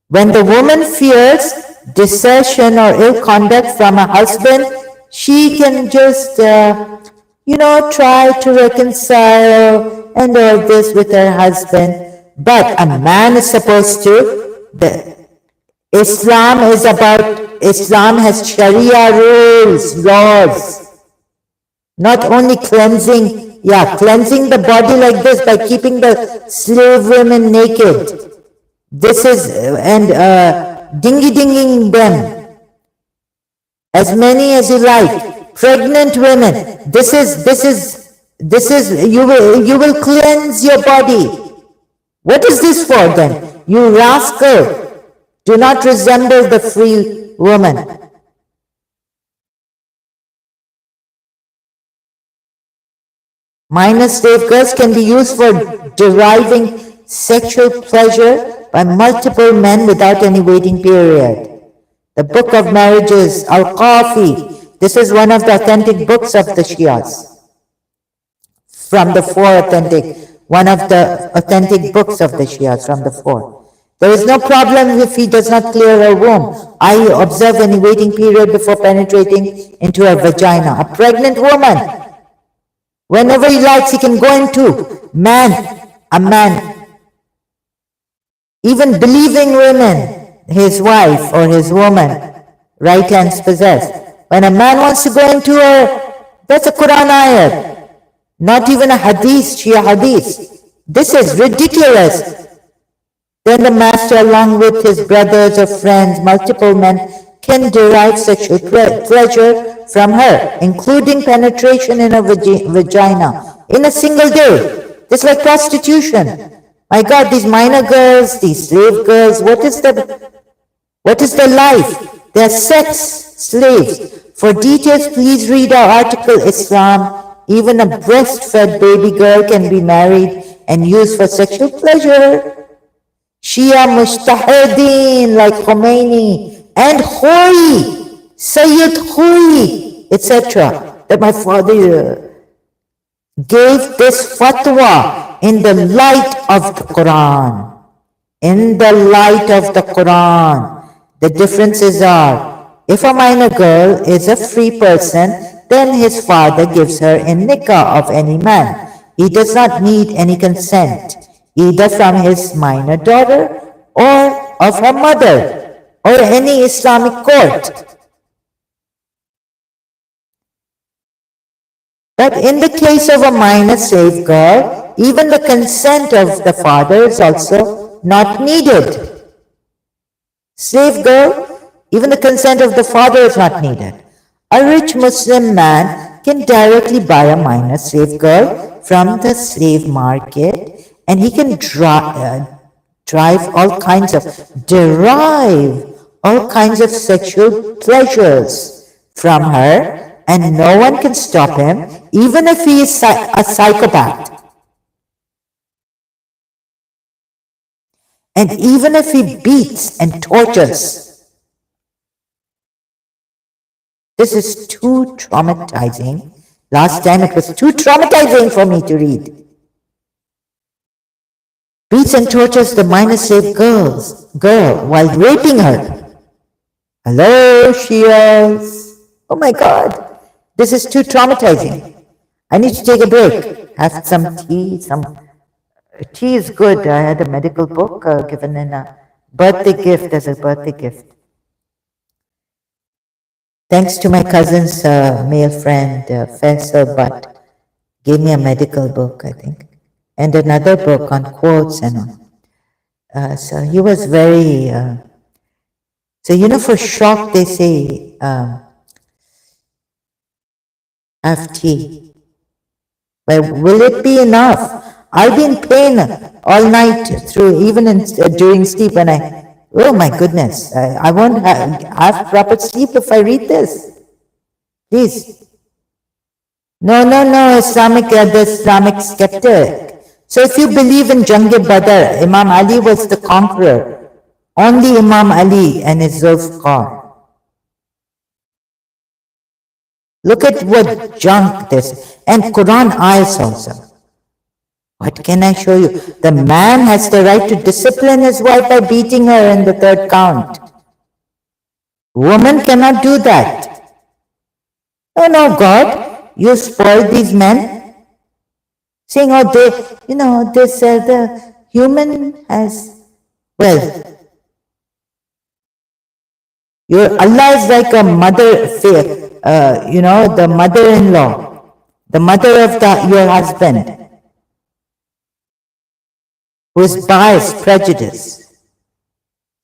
When the woman fears desertion or ill conduct from her husband, she can just, try to reconcile and all this with her husband. But a man is supposed to, Islam has Sharia rules, laws. Not only cleansing the body like this by keeping the slave women naked. This is, and dingy-dinging them. As many as you like. Pregnant women. This is, you will cleanse your body. What is this for then? You rascal, do not resemble the free woman. Minor slave girls can be used for deriving sexual pleasure by multiple men without any waiting period. The Book of Marriages, Al-Qafi, this is one of the authentic books of the Shias. From the one of the authentic books of the Shias from the four. There is no problem if he does not clear her womb, i.e. observe any waiting period before penetrating into her vagina. A pregnant woman, whenever he likes, he can go into. A man, even believing women, his wife or his woman, right hands possessed. When a man wants to go into her, that's a Quran ayat. Not even a hadith, Shia hadith. This is ridiculous. Then the master, along with his brothers or friends, multiple men, can derive sexual pleasure from her, including penetration in her vagina, in a single day. It's like prostitution. My God, these minor girls, these slave girls, what is the life? They are sex slaves. For details, please read our article, Islam. Even a breastfed baby girl can be married and used for sexual pleasure. Shia Mujtahideen like Khomeini and Khoi, Sayyid Khoi, etc. That my father gave this fatwa in the light of the Quran. In the light of the Quran. The differences are, if a minor girl is a free person, then his father gives her in nikah of any man. He does not need any consent, either from his minor daughter or of her mother or any Islamic court. But in the case of a minor slave girl, even the consent of the father is also not needed. Slave girl, even the consent of the father is not needed. A rich Muslim man can directly buy a minor slave girl from the slave market, and he can derive all kinds of sexual pleasures from her, and no one can stop him, even if he is a psychopath. And even if he beats and tortures. This is too traumatizing. Last time it was too traumatizing for me to read. Beats and tortures the minor slave girl while raping her. Hello, Shias. Oh my God. This is too traumatizing. I need to take a break. Have some tea. Tea is good. I had a medical book given in a birthday gift as a birthday gift. Thanks to my cousin's male friend, Faisal Butt, gave me a medical book, I think, and another book on quotes and all. So he was very. So for shock they say have tea. But will it be enough? I'll be in pain all night through, even during sleep. When oh my goodness, I won't have proper sleep if I read this. Please. No, no, no, the Islamic skeptic. So if you believe in Jang Badr, Imam Ali was the conqueror. Only Imam Ali and his Zulfiqar. Look at what junk this, and Quran ayahs also. What can I show you? The man has the right to discipline his wife by beating her in the third count. Woman cannot do that. Oh no, God, you spoiled these men. Saying, oh, the human has, well, your Allah is like a mother, the mother-in-law, the mother of your husband, who is biased, prejudiced,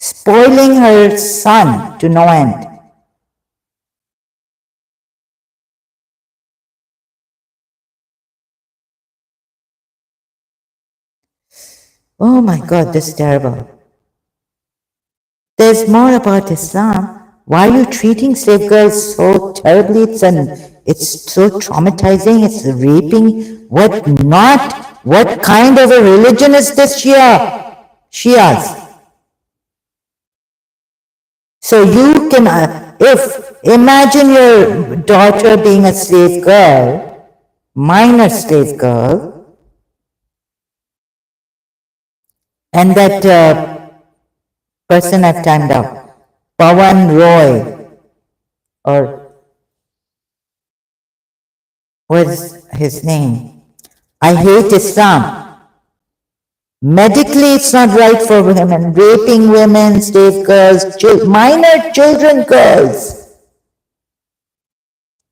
spoiling her son to no end. Oh my God, this is terrible. There's more about Islam. Why are you treating slave girls so terribly? It's so traumatizing. It's raping. What not? What kind of a religion is this, Shias? So you can, imagine your daughter being a slave girl, minor slave girl, and that person I've timed out, Pawan Roy, or what's his name? I hate Islam. Medically, it's not right for women. Raping women, slave girls, minor children, girls.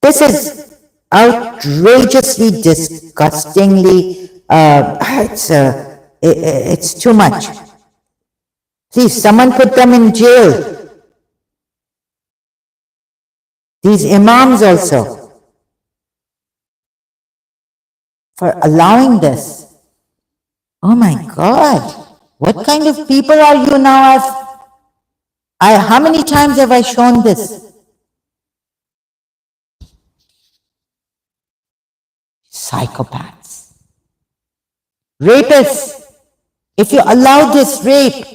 This is outrageously, disgustingly, it's too much. Please, someone put them in jail. These imams also, for allowing this. Oh my God, what kind of people are you now? How many times have I shown this? Psychopaths. Rapists. If you allow this rape,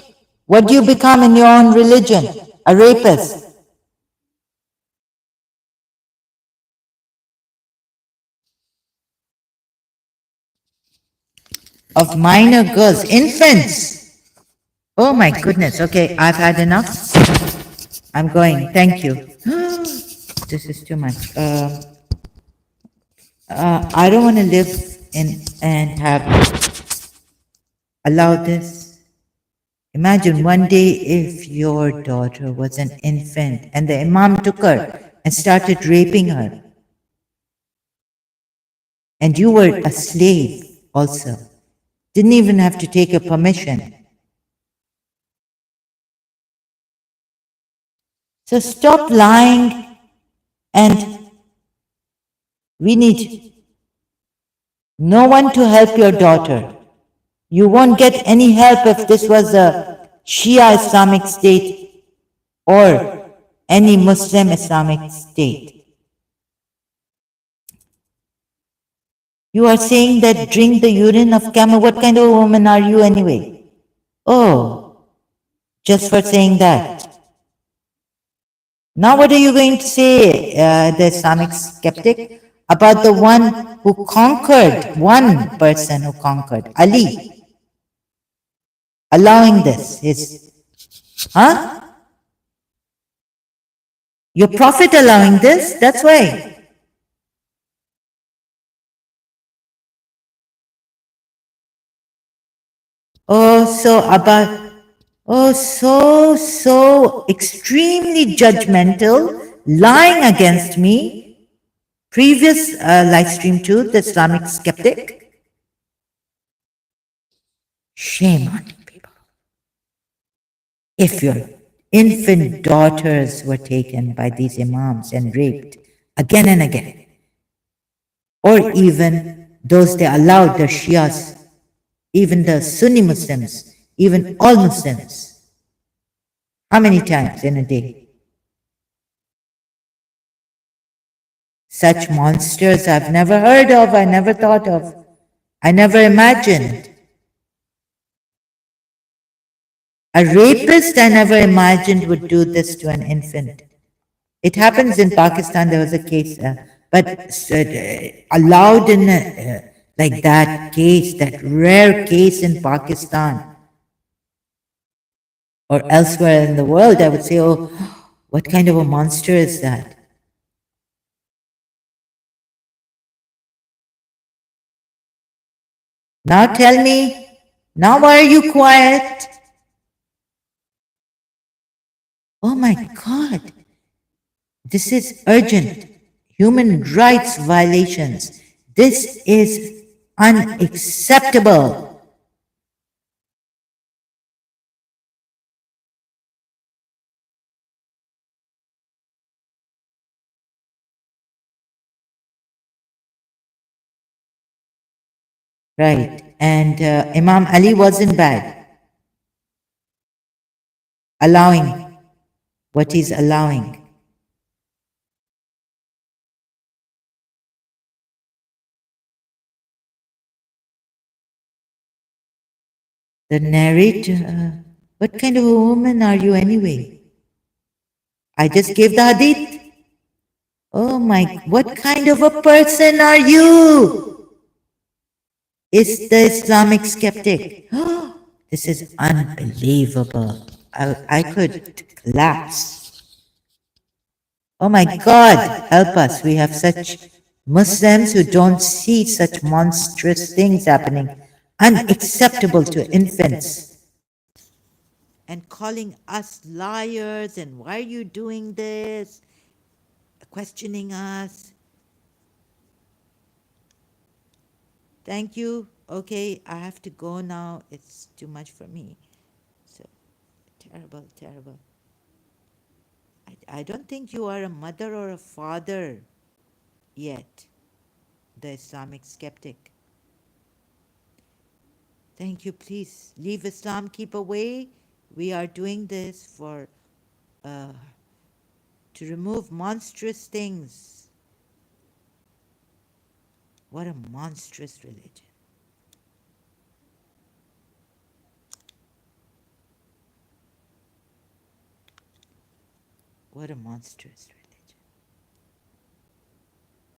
what do you become in your own religion? A rapist. Of minor girls, infants. Oh my goodness. Okay, I've had enough. I'm going. Thank you. This is too much. I don't want to live in and have allowed this. Imagine one day if your daughter was an infant and the imam took her and started raping her. And you were a slave also. Didn't even have to take a permission. So stop lying, and we need no one to help your daughter. You won't get any help if this was a Shia Islamic State or any Muslim Islamic State. You are saying that drink the urine of camel. What kind of a woman are you anyway? Oh, just for saying that. Now what are you going to say, the Islamic skeptic, about the one who conquered, one person who conquered, Ali, allowing this? Your prophet allowing this? That's why. Oh, so extremely judgmental, lying against me. Previous live stream too, the Islamic skeptic. Shame on you people. If your infant daughters were taken by these imams and raped again and again, or even those they allowed, the Shias, even the Sunni Muslims, even all Muslims, how many times in a day? Such monsters I've never heard of, I never thought of, I never imagined. A rapist I never imagined would do this to an infant. It happens in Pakistan, there was a case, but allowed in like that case, that rare case in Pakistan or elsewhere in the world, I would say, oh, what kind of a monster is that? Now tell me, now why are you quiet? Oh my God, this is urgent. Human rights violations. This is unacceptable. Right. And Imam Ali wasn't bad, allowing what he's allowing. The narrator, what kind of a woman are you anyway? I just gave the hadith. Oh my, what kind of a person are you? Is the Islamic skeptic. This is unbelievable. I could collapse. Oh my God, help us. We have such Muslims who don't see such monstrous things happening, unacceptable to infants. And calling us liars, and why are you doing this? Questioning us. Thank you. Okay, I have to go now. It's too much for me. So terrible, terrible. I don't think you are a mother or a father yet, the Islamic skeptic. Thank you. Please leave Islam, keep away. We are doing this for to remove monstrous things. What a monstrous religion. What a monstrous religion.